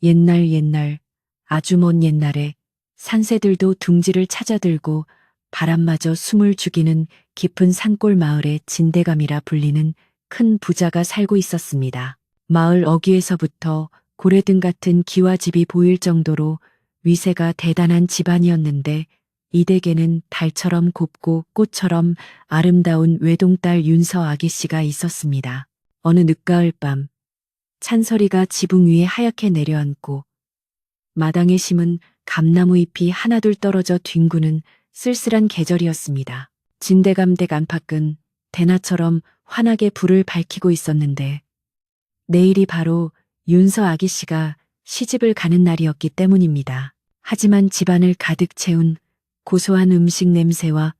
옛날 옛날, 아주 먼 옛날에 산새들도 둥지를 찾아들고 바람마저 숨을 죽이는 깊은 산골 마을에 진대감이라 불리는 큰 부자가 살고 있었습니다. 마을 어귀에서부터 고래등 같은 기와집이 보일 정도로 위세가 대단한 집안이었는데 이 댁에는 달처럼 곱고 꽃처럼 아름다운 외동딸 윤서 아기씨가 있었습니다. 어느 늦가을 밤 찬설이가 지붕 위에 하얗게 내려앉고 마당에 심은 감나무 잎이 하나둘 떨어져 뒹구는 쓸쓸한 계절이었습니다. 진대감댁 안팎은 대낮처럼 환하게 불을 밝히고 있었는데 내일이 바로 윤서 아기씨가 시집을 가는 날이었기 때문입니다. 하지만 집안을 가득 채운 고소한 음식 냄새와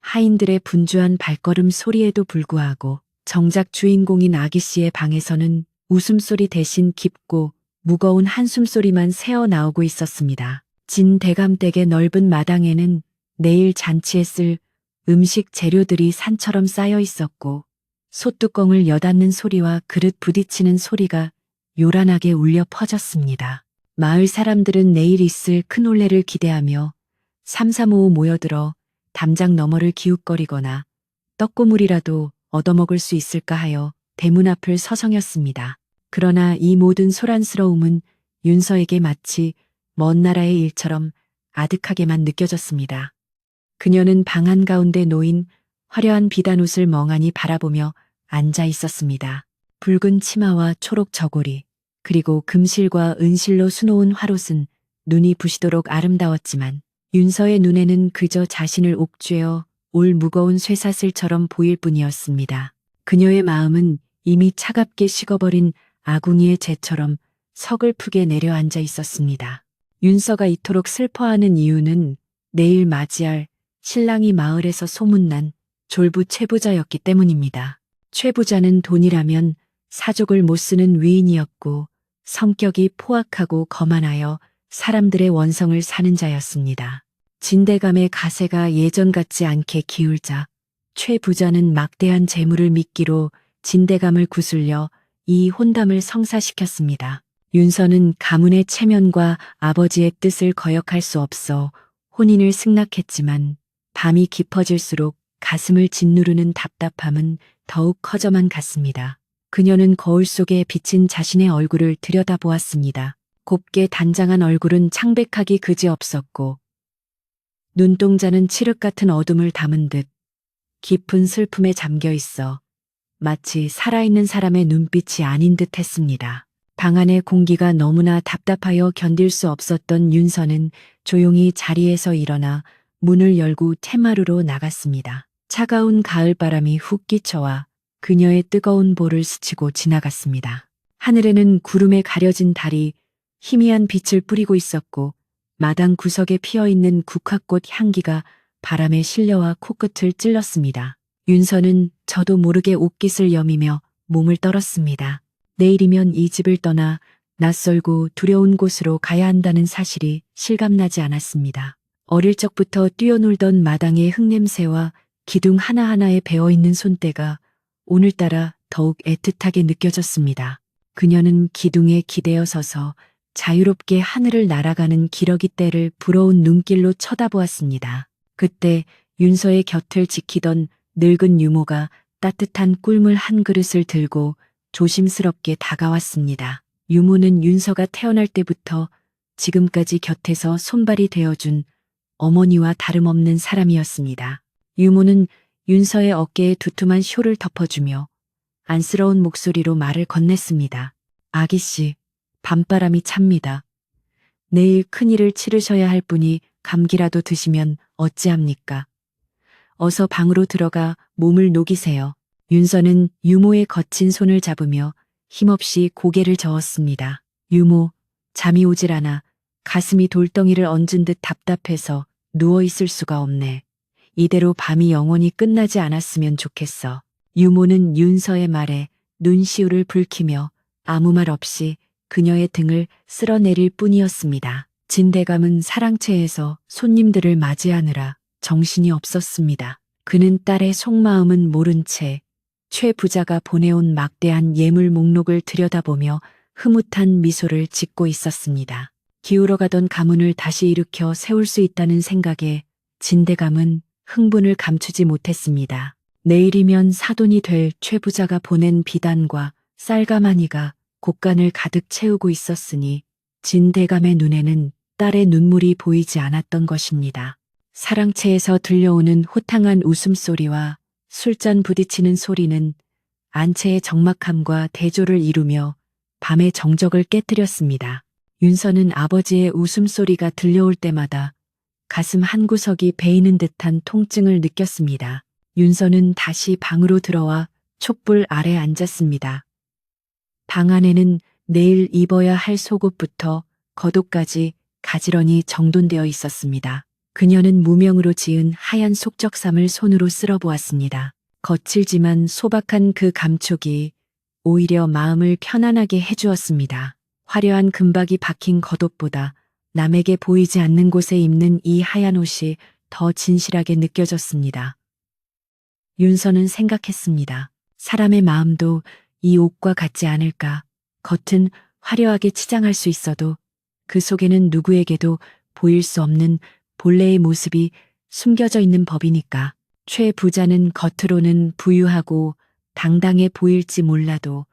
하인들의 분주한 발걸음 소리에도 불구하고 정작 주인공인 아기씨의 방에서는 웃음소리 대신 깊고 무거운 한숨소리만 새어나오고 있었습니다. 진대감댁의 넓은 마당에는 내일 잔치에 쓸 음식 재료들이 산처럼 쌓여 있었고 솥뚜껑을 여닫는 소리와 그릇 부딪히는 소리가 요란하게 울려 퍼졌습니다. 마을 사람들은 내일 있을 큰 올레를 기대하며 삼삼오오 모여들어 담장 너머를 기웃거리거나 떡고물이라도 얻어먹을 수 있을까 하여 대문 앞을 서성였습니다. 그러나 이 모든 소란스러움은 윤서에게 마치 먼 나라의 일처럼 아득하게만 느껴졌습니다. 그녀는 방 한가운데 놓인 화려한 비단옷을 멍하니 바라보며 앉아 있었습니다. 붉은 치마와 초록 저고리, 그리고 금실과 은실로 수놓은 화롯은 눈이 부시도록 아름다웠지만 윤서의 눈에는 그저 자신을 옥죄어 올 무거운 쇠사슬처럼 보일 뿐이었습니다. 그녀의 마음은 이미 차갑게 식어버린 아궁이의 재처럼 서글프게 내려앉아 있었습니다. 윤서가 이토록 슬퍼하는 이유는 내일 맞이할 신랑이 마을에서 소문난 졸부 최부자였기 때문입니다. 최부자는 돈이라면 사족을 못 쓰는 위인이었고 성격이 포악하고 거만하여 사람들의 원성을 사는 자였습니다. 진대감의 가세가 예전 같지 않게 기울자 최 부자는 막대한 재물을 미끼로 진대감을 구슬려 이 혼담을 성사시켰습니다. 윤서는 가문의 체면과 아버지의 뜻을 거역할 수 없어 혼인을 승낙했지만 밤이 깊어질수록 가슴을 짓누르는 답답함은 더욱 커져만 갔습니다. 그녀는 거울 속에 비친 자신의 얼굴을 들여다보았습니다. 곱게 단장한 얼굴은 창백하기 그지없었고 눈동자는 칠흑 같은 어둠을 담은 듯 깊은 슬픔에 잠겨 있어 마치 살아있는 사람의 눈빛이 아닌 듯 했습니다. 방 안의 공기가 너무나 답답하여 견딜 수 없었던 윤서는 조용히 자리에서 일어나 문을 열고 테마루로 나갔습니다. 차가운 가을바람이 훅 끼쳐와 그녀의 뜨거운 볼을 스치고 지나갔습니다. 하늘에는 구름에 가려진 달이 희미한 빛을 뿌리고 있었고 마당 구석에 피어있는 국화꽃 향기가 바람에 실려와 코끝을 찔렀습니다. 윤서는 저도 모르게 옷깃을 여미며 몸을 떨었습니다. 내일이면 이 집을 떠나 낯설고 두려운 곳으로 가야 한다는 사실이 실감나지 않았습니다. 어릴 적부터 뛰어놀던 마당의 흙냄새와 기둥 하나하나에 배어있는 손때가 오늘따라 더욱 애틋하게 느껴졌습니다. 그녀는 기둥에 기대어 서서 자유롭게 하늘을 날아가는 기러기 떼를 부러운 눈길로 쳐다보았습니다. 그때 윤서의 곁을 지키던 늙은 유모가 따뜻한 꿀물 한 그릇을 들고 조심스럽게 다가왔습니다. 유모는 윤서가 태어날 때부터 지금까지 곁에서 손발이 되어준 어머니와 다름없는 사람이었습니다. 유모는 윤서의 어깨에 두툼한 쇼를 덮어주며 안쓰러운 목소리로 말을 건넸습니다. 아기씨, 밤바람이 찹니다. 내일 큰일을 치르셔야 할 분이 감기라도 드시면 어찌합니까? 어서 방으로 들어가 몸을 녹이세요. 윤서는 유모의 거친 손을 잡으며 힘없이 고개를 저었습니다. 유모, 잠이 오질 않아. 가슴이 돌덩이를 얹은 듯 답답해서 누워있을 수가 없네. 이대로 밤이 영원히 끝나지 않았으면 좋겠어. 유모는 윤서의 말에 눈시울을 붉히며 아무 말 없이 그녀의 등을 쓸어내릴 뿐이었습니다. 진대감은 사랑채에서 손님들을 맞이하느라 정신이 없었습니다. 그는 딸의 속마음은 모른 채 최 부자가 보내온 막대한 예물 목록을 들여다보며 흐뭇한 미소를 짓고 있었습니다. 기울어가던 가문을 다시 일으켜 세울 수 있다는 생각에 진대감은 흥분을 감추지 못했습니다. 내일이면 사돈이 될 최 부자가 보낸 비단과 쌀가마니가 곳간을 가득 채우고 있었으니 진대감의 눈에는 딸의 눈물이 보이지 않았던 것입니다. 사랑채에서 들려오는 호탕한 웃음소리와 술잔 부딪히는 소리는 안채의 적막함과 대조를 이루며 밤의 정적을 깨뜨렸습니다. 윤서는 아버지의 웃음소리가 들려올 때마다 가슴 한구석이 베이는 듯한 통증을 느꼈습니다. 윤서는 다시 방으로 들어와 촛불 아래 앉았습니다. 방 안에는 내일 입어야 할 속옷부터 겉옷까지 가지런히 정돈되어 있었습니다. 그녀는 무명으로 지은 하얀 속적삼을 손으로 쓸어보았습니다. 거칠지만 소박한 그 감촉이 오히려 마음을 편안하게 해주었습니다. 화려한 금박이 박힌 겉옷보다 남에게 보이지 않는 곳에 입는 이 하얀 옷이 더 진실하게 느껴졌습니다. 윤서는 생각했습니다. 사람의 마음도 이 옷과 같지 않을까. 겉은 화려하게 치장할 수 있어도 그 속에는 누구에게도 보일 수 없는 본래의 모습이 숨겨져 있는 법이니까. 최 부자는 겉으로는 부유하고 당당해 보일지 몰라도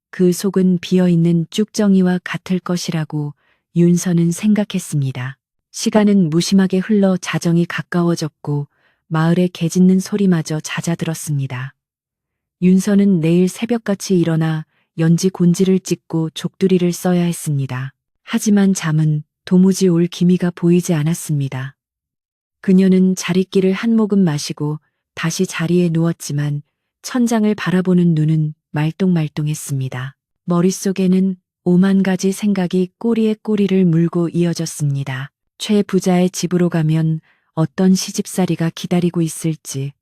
그 속은 비어있는 쭉정이와 같을 것이라고 윤서는 생각했습니다. 시간은 무심하게 흘러 자정이 가까워졌고 마을의 개 짖는 소리마저 잦아들었습니다. 윤서는 내일 새벽같이 일어나 연지 곤지를 찢고 족두리를 써야 했습니다. 하지만 잠은 도무지 올 기미가 보이지 않았습니다. 그녀는 자릿기를 한 모금 마시고 다시 자리에 누웠지만 천장을 바라보는 눈은 말똥말똥했습니다. 머릿속에는 오만 가지 생각이 꼬리에 꼬리를 물고 이어졌습니다. 최 부자의 집으로 가면 어떤 시집살이가 기다리고 있을지,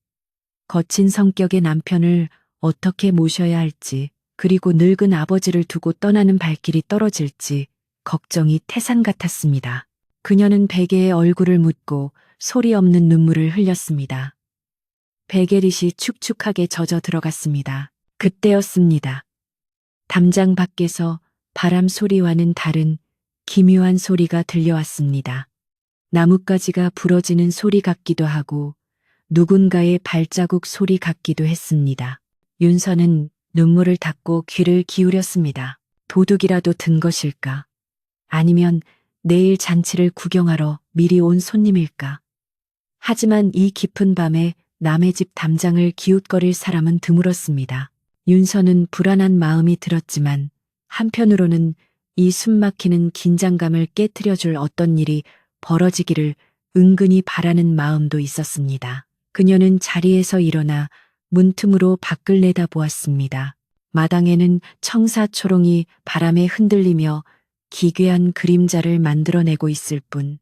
거친 성격의 남편을 어떻게 모셔야 할지, 그리고 늙은 아버지를 두고 떠나는 발길이 떨어질지 걱정이 태산 같았습니다. 그녀는 베개에 얼굴을 묻고 소리 없는 눈물을 흘렸습니다. 베개릿이 축축하게 젖어 들어갔습니다. 그때였습니다. 담장 밖에서 바람 소리와는 다른 기묘한 소리가 들려왔습니다. 나뭇가지가 부러지는 소리 같기도 하고 누군가의 발자국 소리 같기도 했습니다. 윤서는 눈물을 닦고 귀를 기울였습니다. 도둑이라도 든 것일까? 아니면 내일 잔치를 구경하러 미리 온 손님일까? 하지만 이 깊은 밤에 남의 집 담장을 기웃거릴 사람은 드물었습니다. 윤서는 불안한 마음이 들었지만 한편으로는 이 숨막히는 긴장감을 깨트려줄 어떤 일이 벌어지기를 은근히 바라는 마음도 있었습니다. 그녀는 자리에서 일어나 문틈으로 밖을 내다보았습니다. 마당에는 청사초롱이 바람에 흔들리며 기괴한 그림자를 만들어내고 있을 뿐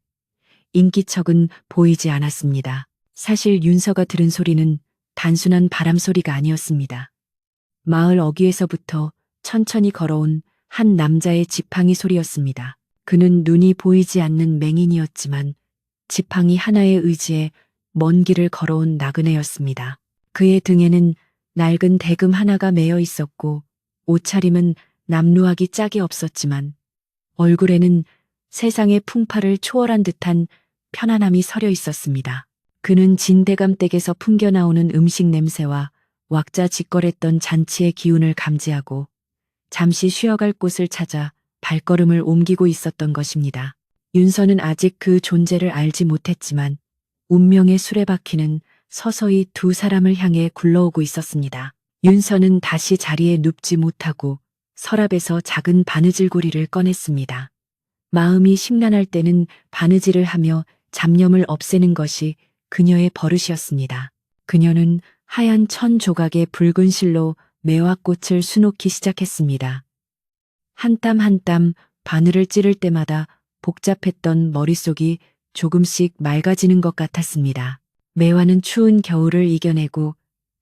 인기척은 보이지 않았습니다. 사실 윤서가 들은 소리는 단순한 바람 소리가 아니었습니다. 마을 어귀에서부터 천천히 걸어온 한 남자의 지팡이 소리였습니다. 그는 눈이 보이지 않는 맹인이었지만 지팡이 하나의 의지에 먼 길을 걸어온 나그네였습니다. 그의 등에는 낡은 대금 하나가 매여 있었고 옷차림은 남루하기 짝이 없었지만 얼굴에는 세상의 풍파를 초월한 듯한 편안함이 서려 있었습니다. 그는 진대감 댁에서 풍겨나오는 음식 냄새와 왁자지껄했던 잔치의 기운을 감지하고 잠시 쉬어갈 곳을 찾아 발걸음을 옮기고 있었던 것입니다. 윤서는 아직 그 존재를 알지 못했지만 운명의 수레바퀴는 서서히 두 사람을 향해 굴러오고 있었습니다. 윤서는 다시 자리에 눕지 못하고 서랍에서 작은 바느질고리를 꺼냈습니다. 마음이 심란할 때는 바느질을 하며 잡념을 없애는 것이 그녀의 버릇이었습니다. 그녀는 하얀 천 조각의 붉은 실로 매화꽃을 수놓기 시작했습니다. 한 땀 한 땀 바늘을 찌를 때마다 복잡했던 머릿속이 조금씩 맑아지는 것 같았습니다. 매화는 추운 겨울을 이겨내고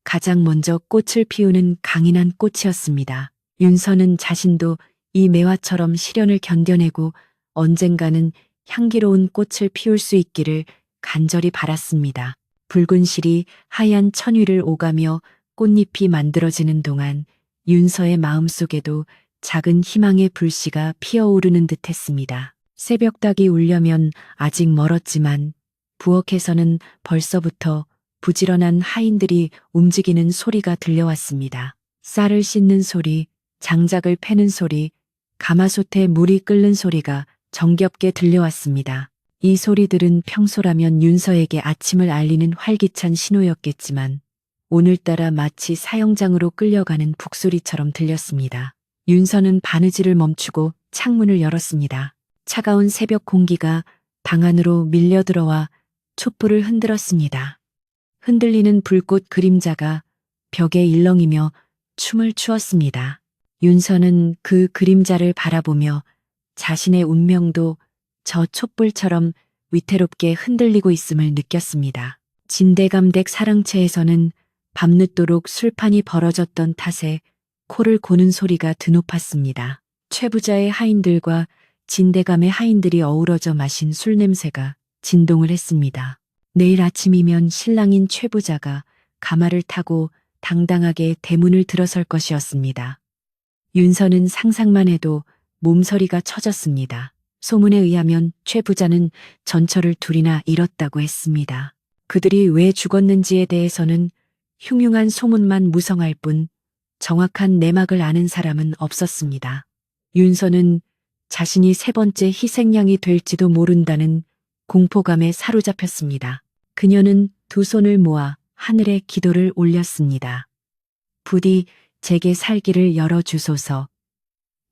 가장 먼저 꽃을 피우는 강인한 꽃이었습니다. 윤서는 자신도 이 매화처럼 시련을 견뎌내고 언젠가는 향기로운 꽃을 피울 수 있기를 간절히 바랐습니다. 붉은 실이 하얀 천 위를 오가며 꽃잎이 만들어지는 동안 윤서의 마음속에도 작은 희망의 불씨가 피어오르는 듯 했습니다. 새벽닭이 울려면 아직 멀었지만 부엌에서는 벌써부터 부지런한 하인들이 움직이는 소리가 들려왔습니다. 쌀을 씻는 소리, 장작을 패는 소리, 가마솥에 물이 끓는 소리가 정겹게 들려왔습니다. 이 소리들은 평소라면 윤서에게 아침을 알리는 활기찬 신호였겠지만 오늘따라 마치 사형장으로 끌려가는 북소리처럼 들렸습니다. 윤서는 바느질을 멈추고 창문을 열었습니다. 차가운 새벽 공기가 방 안으로 밀려 들어와 촛불을 흔들었습니다. 흔들리는 불꽃 그림자가 벽에 일렁이며 춤을 추었습니다. 윤서는 그 그림자를 바라보며 자신의 운명도 저 촛불처럼 위태롭게 흔들리고 있음을 느꼈습니다. 진대감댁 사랑채에서는 밤늦도록 술판이 벌어졌던 탓에 코를 고는 소리가 드높았습니다. 최부자의 하인들과 진대감의 하인들이 어우러져 마신 술 냄새가 진동을 했습니다. 내일 아침이면 신랑인 최부자가 가마를 타고 당당하게 대문을 들어설 것이었습니다. 윤서는 상상만 해도 몸서리가 쳐졌습니다. 소문에 의하면 최부자는 전처를 둘이나 잃었다고 했습니다. 그들이 왜 죽었는지에 대해서는 흉흉한 소문만 무성할 뿐 정확한 내막을 아는 사람은 없었습니다. 윤서는 자신이 세 번째 희생양이 될지도 모른다는 공포감에 사로잡혔습니다. 그녀는 두 손을 모아 하늘에 기도를 올렸습니다. 부디 제게 살기를 열어주소서.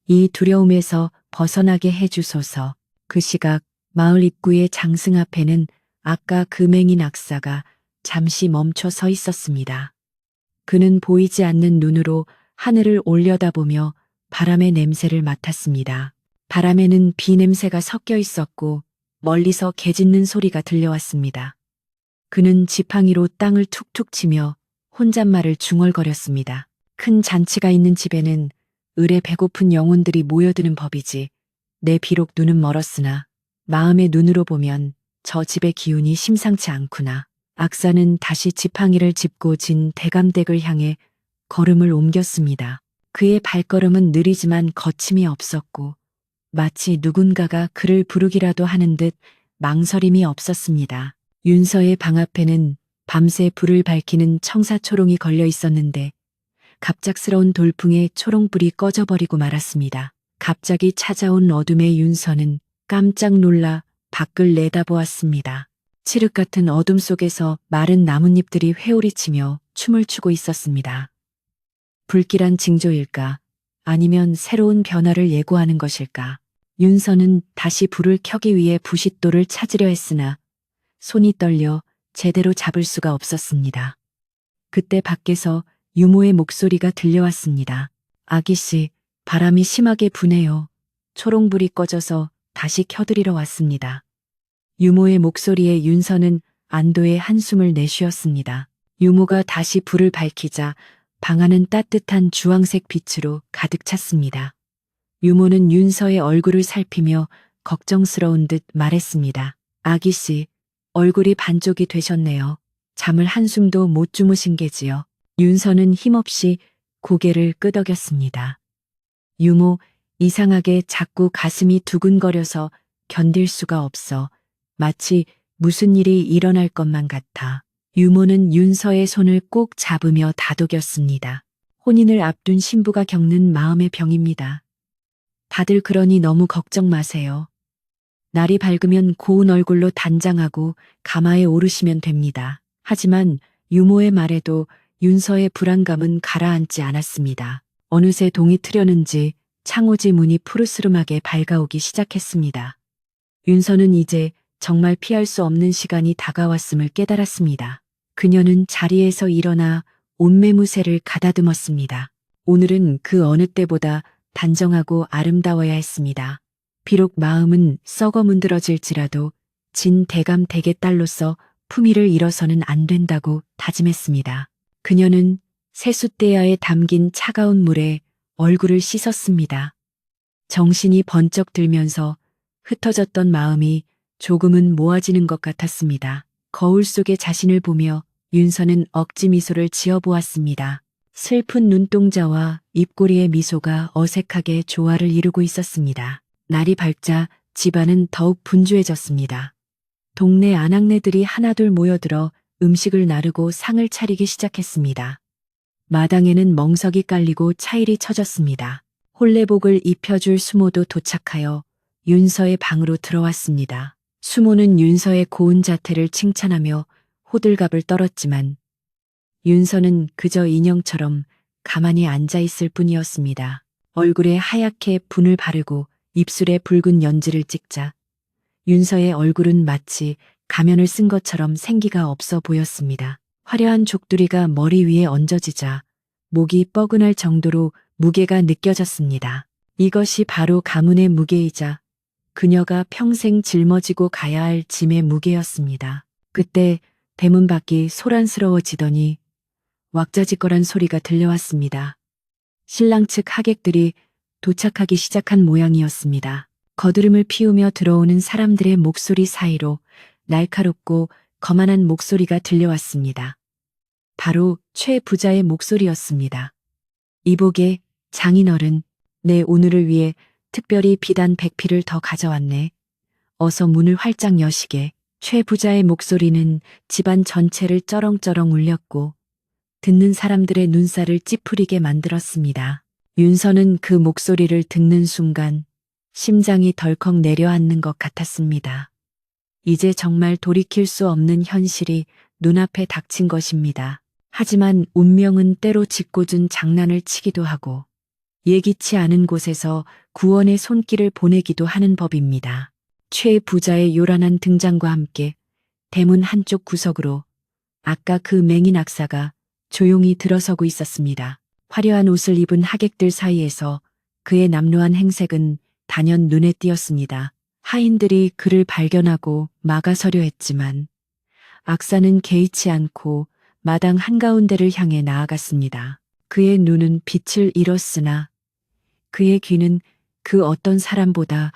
이 두려움에서 벗어나게 해주소서. 그 시각 마을 입구의 장승 앞에는 아까 그 맹인 악사가 잠시 멈춰 서 있었습니다. 그는 보이지 않는 눈으로 하늘을 올려다보며 바람의 냄새를 맡았습니다. 바람에는 비 냄새가 섞여 있었고 멀리서 개 짖는 소리가 들려왔습니다. 그는 지팡이로 땅을 툭툭 치며 혼잣말을 중얼거렸습니다. 큰 잔치가 있는 집에는 을에 배고픈 영혼들이 모여드는 법이지. 내 비록 눈은 멀었으나 마음의 눈으로 보면 저 집의 기운이 심상치 않구나. 악사는 다시 지팡이를 짚고 진 대감댁을 향해 걸음을 옮겼습니다. 그의 발걸음은 느리지만 거침이 없었고 마치 누군가가 그를 부르기라도 하는 듯 망설임이 없었습니다. 윤서의 방 앞에는 밤새 불을 밝히는 청사초롱이 걸려 있었는데 갑작스러운 돌풍에 초롱불이 꺼져버리고 말았습니다. 갑자기 찾아온 어둠에 윤서는 깜짝 놀라 밖을 내다보았습니다. 칠흑 같은 어둠 속에서 마른 나뭇잎들이 회오리치며 춤을 추고 있었습니다. 불길한 징조일까? 아니면 새로운 변화를 예고하는 것일까? 윤서는 다시 불을 켜기 위해 부싯돌을 찾으려 했으나 손이 떨려 제대로 잡을 수가 없었습니다. 그때 밖에서 유모의 목소리가 들려왔습니다. 아기씨, 바람이 심하게 부네요. 초롱불이 꺼져서 다시 켜드리러 왔습니다. 유모의 목소리에 윤서는 안도의 한숨을 내쉬었습니다. 유모가 다시 불을 밝히자 방 안은 따뜻한 주황색 빛으로 가득 찼습니다. 유모는 윤서의 얼굴을 살피며 걱정스러운 듯 말했습니다. 아기씨, 얼굴이 반쪽이 되셨네요. 잠을 한숨도 못 주무신 게지요. 윤서는 힘없이 고개를 끄덕였습니다. 유모, 이상하게 자꾸 가슴이 두근거려서 견딜 수가 없어. 마치 무슨 일이 일어날 것만 같아. 유모는 윤서의 손을 꼭 잡으며 다독였습니다. 혼인을 앞둔 신부가 겪는 마음의 병입니다. 다들 그러니 너무 걱정 마세요. 날이 밝으면 고운 얼굴로 단장하고 가마에 오르시면 됩니다. 하지만 유모의 말에도 윤서의 불안감은 가라앉지 않았습니다. 어느새 동이 트려는지 창호지 문이 푸르스름하게 밝아오기 시작했습니다. 윤서는 이제 정말 피할 수 없는 시간이 다가왔음을 깨달았습니다. 그녀는 자리에서 일어나 옷매무새를 가다듬었습니다. 오늘은 그 어느 때보다 단정하고 아름다워야 했습니다. 비록 마음은 썩어 문드러질지라도 진 대감 댁의 딸로서 품위를 잃어서는 안 된다고 다짐했습니다. 그녀는 세숫대야에 담긴 차가운 물에 얼굴을 씻었습니다. 정신이 번쩍 들면서 흩어졌던 마음이 조금은 모아지는 것 같았습니다. 거울 속에 자신을 보며 윤서는 억지 미소를 지어보았습니다. 슬픈 눈동자와 입꼬리의 미소가 어색하게 조화를 이루고 있었습니다. 날이 밝자 집안은 더욱 분주해졌습니다. 동네 아낙네들이 하나둘 모여들어 음식을 나르고 상을 차리기 시작했습니다. 마당에는 멍석이 깔리고 차일이 쳐졌습니다. 홀레복을 입혀줄 수모도 도착하여 윤서의 방으로 들어왔습니다. 수모는 윤서의 고운 자태를 칭찬하며 호들갑을 떨었지만 윤서는 그저 인형처럼 가만히 앉아 있을 뿐이었습니다. 얼굴에 하얗게 분을 바르고 입술에 붉은 연지를 찍자 윤서의 얼굴은 마치 가면을 쓴 것처럼 생기가 없어 보였습니다. 화려한 족두리가 머리 위에 얹어지자 목이 뻐근할 정도로 무게가 느껴졌습니다. 이것이 바로 가문의 무게이자 그녀가 평생 짊어지고 가야 할 짐의 무게였습니다. 그때 대문 밖이 소란스러워지더니 왁자지껄한 소리가 들려왔습니다. 신랑 측 하객들이 도착하기 시작한 모양이었습니다. 거드름을 피우며 들어오는 사람들의 목소리 사이로 날카롭고 거만한 목소리가 들려왔습니다. 바로 최 부자의 목소리였습니다. 이보게 장인어른, 내 오늘을 위해 특별히 비단 100피를 더 가져왔네. 어서 문을 활짝 여시게. 최 부자의 목소리는 집안 전체를 쩌렁쩌렁 울렸고 듣는 사람들의 눈살을 찌푸리게 만들었습니다. 윤서는 그 목소리를 듣는 순간 심장이 덜컥 내려앉는 것 같았습니다. 이제 정말 돌이킬 수 없는 현실이 눈앞에 닥친 것입니다. 하지만 운명은 때로 짓궂은 장난을 치기도 하고 예기치 않은 곳에서 구원의 손길을 보내기도 하는 법입니다. 최 부자의 요란한 등장과 함께 대문 한쪽 구석으로 아까 그 맹인 악사가 조용히 들어서고 있었습니다. 화려한 옷을 입은 하객들 사이에서 그의 남루한 행색은 단연 눈에 띄었습니다. 하인들이 그를 발견하고 막아서려 했지만 악사는 개의치 않고 마당 한가운데를 향해 나아갔습니다. 그의 눈은 빛을 잃었으나 그의 귀는 그 어떤 사람보다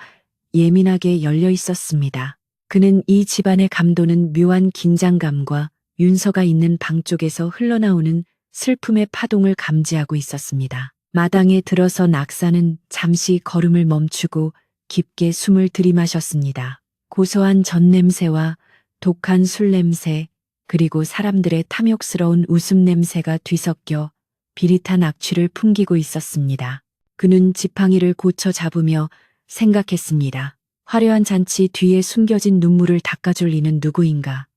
예민하게 열려 있었습니다. 그는 이 집안의 감도는 묘한 긴장감과 윤서가 있는 방 쪽에서 흘러나오는 슬픔의 파동을 감지하고 있었습니다. 마당에 들어선 악사는 잠시 걸음을 멈추고 깊게 숨을 들이마셨습니다. 고소한 전 냄새와 독한 술 냄새, 그리고 사람들의 탐욕스러운 웃음 냄새가 뒤섞여 비릿한 악취를 풍기고 있었습니다. 그는 지팡이를 고쳐 잡으며 생각했습니다. 화려한 잔치 뒤에 숨겨진 눈물을 닦아줄 이는 누구인가?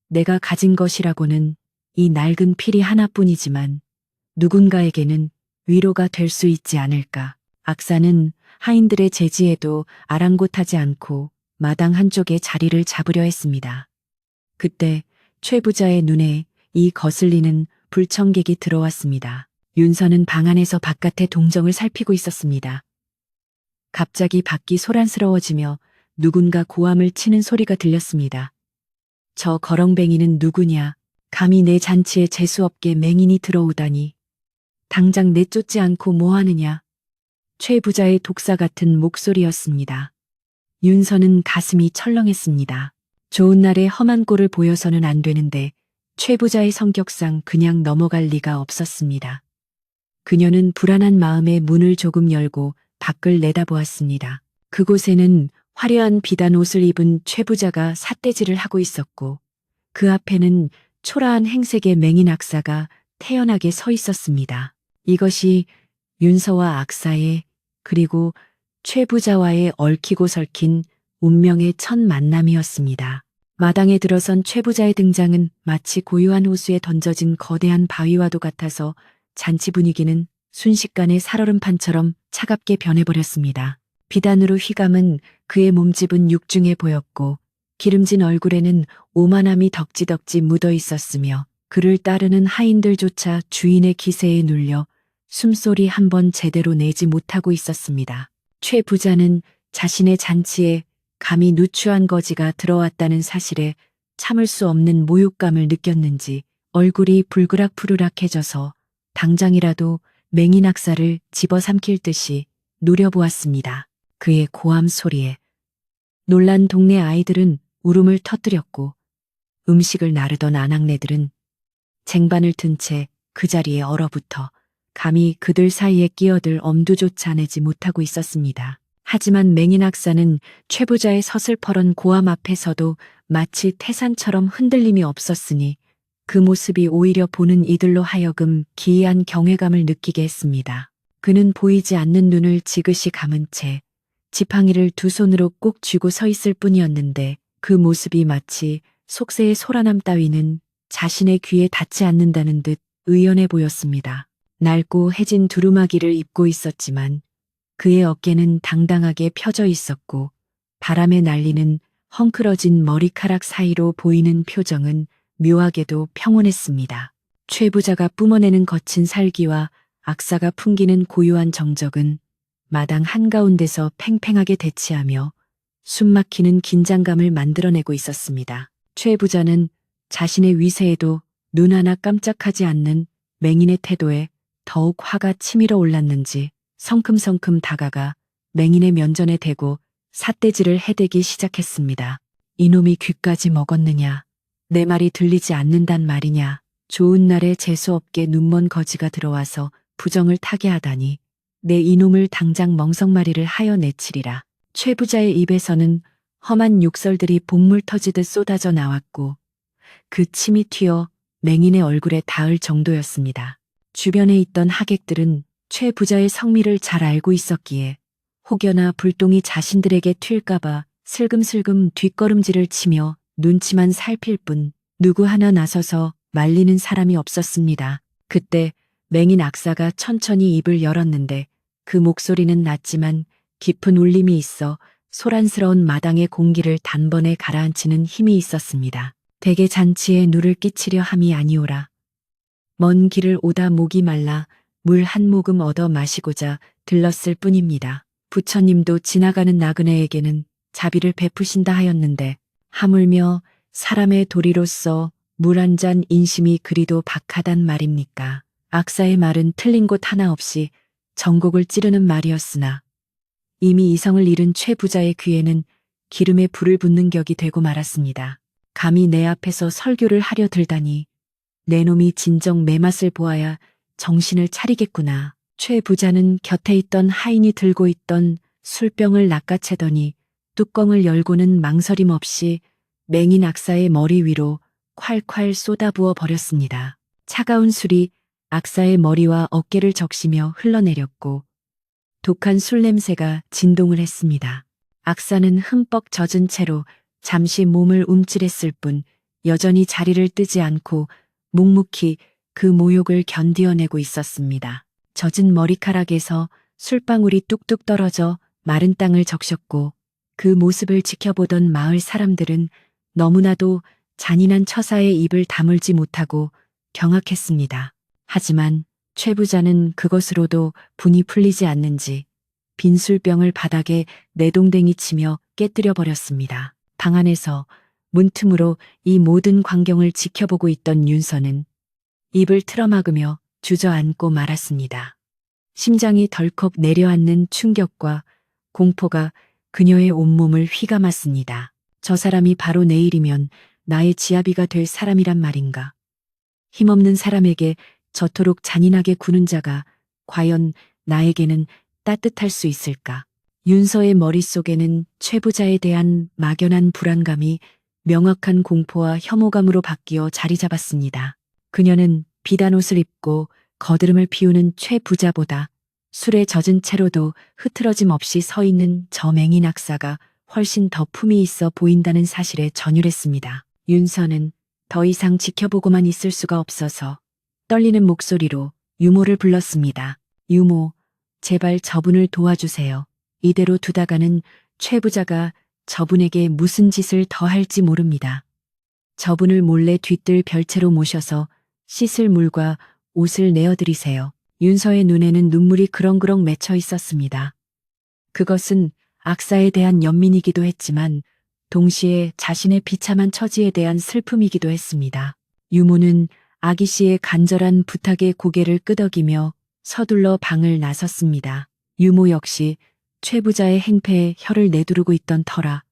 내가 가진 것이라고는 이 낡은 필이 하나뿐이지만 누군가에게는 위로가 될 수 있지 않을까? 악사는 하인들의 제지에도 아랑곳하지 않고 마당 한쪽에 자리를 잡으려 했습니다. 그때 최 부자의 눈에 이 거슬리는 불청객이 들어왔습니다. 윤서는 방 안에서 바깥의 동정을 살피고 있었습니다. 갑자기 밖이 소란스러워지며 누군가 고함을 치는 소리가 들렸습니다. 저 거렁뱅이는 누구냐? 감히 내 잔치에 재수없게 맹인이 들어오다니. 당장 내쫓지 않고 뭐하느냐? 최 부자의 독사 같은 목소리였습니다. 윤서는 가슴이 철렁했습니다. 좋은 날에 험한 꼴을 보여서는 안 되는데 최 부자의 성격상 그냥 넘어갈 리가 없었습니다. 그녀는 불안한 마음에 문을 조금 열고 밖을 내다보았습니다. 그곳에는 화려한 비단 옷을 입은 최 부자가 삿대질을 하고 있었고 그 앞에는 초라한 행색의 맹인 악사가 태연하게 서 있었습니다. 이것이 윤서와 악사의 그리고 최 부자와의 얽히고 설킨 운명의 첫 만남이었습니다. 마당에 들어선 최 부자의 등장은 마치 고요한 호수에 던져진 거대한 바위와도 같아서 잔치 분위기는 순식간에 살얼음판처럼 차갑게 변해버렸습니다. 비단으로 휘감은 그의 몸집은 육중해 보였고 기름진 얼굴에는 오만함이 덕지덕지 묻어 있었으며 그를 따르는 하인들조차 주인의 기세에 눌려 숨소리 한 번 제대로 내지 못하고 있었습니다. 최 부자는 자신의 잔치에 감히 누추한 거지가 들어왔다는 사실에 참을 수 없는 모욕감을 느꼈는지 얼굴이 불그락푸르락해져서 당장이라도 맹인 악사를 집어삼킬 듯이 노려보았습니다. 그의 고함 소리에 놀란 동네 아이들은 울음을 터뜨렸고 음식을 나르던 아낙네들은 쟁반을 든 채 그 자리에 얼어붙어 감히 그들 사이에 끼어들 엄두조차 내지 못하고 있었습니다. 하지만 맹인 악사는 최 부자의 서슬퍼런 고함 앞에서도 마치 태산처럼 흔들림이 없었으니 그 모습이 오히려 보는 이들로 하여금 기이한 경외감을 느끼게 했습니다. 그는 보이지 않는 눈을 지그시 감은 채 지팡이를 두 손으로 꼭 쥐고 서 있을 뿐이었는데 그 모습이 마치 속세의 소란함 따위는 자신의 귀에 닿지 않는다는 듯 의연해 보였습니다. 낡고 해진 두루마기를 입고 있었지만 그의 어깨는 당당하게 펴져 있었고 바람에 날리는 헝클어진 머리카락 사이로 보이는 표정은 묘하게도 평온했습니다. 최 부자가 뿜어내는 거친 살기와 악사가 풍기는 고요한 정적은 마당 한가운데서 팽팽하게 대치하며 숨막히는 긴장감을 만들어내고 있었습니다. 최 부자는 자신의 위세에도 눈 하나 깜짝하지 않는 맹인의 태도에 더욱 화가 치밀어 올랐는지 성큼성큼 다가가 맹인의 면전에 대고 삿대질을 해대기 시작했습니다. 이놈이 귀까지 먹었느냐? 내 말이 들리지 않는단 말이냐? 좋은 날에 재수없게 눈먼 거지가 들어와서 부정을 타게 하다니 내 이놈을 당장 멍석마리를 하여 내치리라. 최 부자의 입에서는 험한 욕설들이 본물 터지듯 쏟아져 나왔고 그 침이 튀어 맹인의 얼굴에 닿을 정도였습니다. 주변에 있던 하객들은 최 부자의 성미를 잘 알고 있었기에 혹여나 불똥이 자신들에게 튈까봐 슬금슬금 뒷걸음질을 치며 눈치만 살필 뿐 누구 하나 나서서 말리는 사람이 없었습니다. 그때 맹인 악사가 천천히 입을 열었는데 그 목소리는 낮지만 깊은 울림이 있어 소란스러운 마당의 공기를 단번에 가라앉히는 힘이 있었습니다. 대개 잔치에 누를 끼치려 함이 아니오라. 먼 길을 오다 목이 말라 물 한 모금 얻어 마시고자 들렀을 뿐입니다. 부처님도 지나가는 나그네에게는 자비를 베푸신다 하였는데 하물며 사람의 도리로서 물 한 잔 인심이 그리도 박하단 말입니까? 악사의 말은 틀린 곳 하나 없이 전곡을 찌르는 말이었으나 이미 이성을 잃은 최 부자의 귀에는 기름에 불을 붓는 격이 되고 말았습니다. 감히 내 앞에서 설교를 하려 들다니 내 놈이 진정 매 맛을 보아야 정신을 차리겠구나. 최 부자는 곁에 있던 하인이 들고 있던 술병을 낚아채더니 뚜껑을 열고는 망설임 없이 맹인 악사의 머리 위로 콸콸 쏟아부어 버렸습니다. 차가운 술이 악사의 머리와 어깨를 적시며 흘러내렸고 독한 술 냄새가 진동을 했습니다. 악사는 흠뻑 젖은 채로 잠시 몸을 움찔했을 뿐 여전히 자리를 뜨지 않고 묵묵히 그 모욕을 견디어내고 있었습니다. 젖은 머리카락에서 술방울이 뚝뚝 떨어져 마른 땅을 적셨고 그 모습을 지켜보던 마을 사람들은 너무나도 잔인한 처사의 입을 다물지 못하고 경악했습니다. 하지만 최 부자는 그것으로도 분이 풀리지 않는지 빈술병을 바닥에 내동댕이 치며 깨뜨려 버렸습니다. 방 안에서 문틈으로 이 모든 광경을 지켜보고 있던 윤서는 입을 틀어막으며 주저앉고 말았습니다. 심장이 덜컥 내려앉는 충격과 공포가 그녀의 온몸을 휘감았습니다. 저 사람이 바로 내일이면 나의 지아비가 될 사람이란 말인가. 힘없는 사람에게 저토록 잔인하게 구는 자가 과연 나에게는 따뜻할 수 있을까. 윤서의 머릿속에는 최 부자에 대한 막연한 불안감이 명확한 공포와 혐오감으로 바뀌어 자리 잡았습니다. 그녀는 비단 옷을 입고 거드름을 피우는 최 부자보다 술에 젖은 채로도 흐트러짐 없이 서 있는 저 맹인 악사가 훨씬 더 품이 있어 보인다는 사실에 전율했습니다. 윤서는 더 이상 지켜보고만 있을 수가 없어서 떨리는 목소리로 유모를 불렀습니다. 유모, 제발 저분을 도와주세요. 이대로 두다가는 최 부자가 저분에게 무슨 짓을 더 할지 모릅니다. 저분을 몰래 뒤뜰 별채로 모셔서 씻을 물과 옷을 내어드리세요. 윤서의 눈에는 눈물이 그렁그렁 맺혀 있었습니다. 그것은 악사에 대한 연민이기도 했지만 동시에 자신의 비참한 처지에 대한 슬픔이기도 했습니다. 유모는 아기 씨의 간절한 부탁에 고개를 끄덕이며 서둘러 방을 나섰습니다. 유모 역시 최 부자의 행패에 혀를 내두르고 있던 터라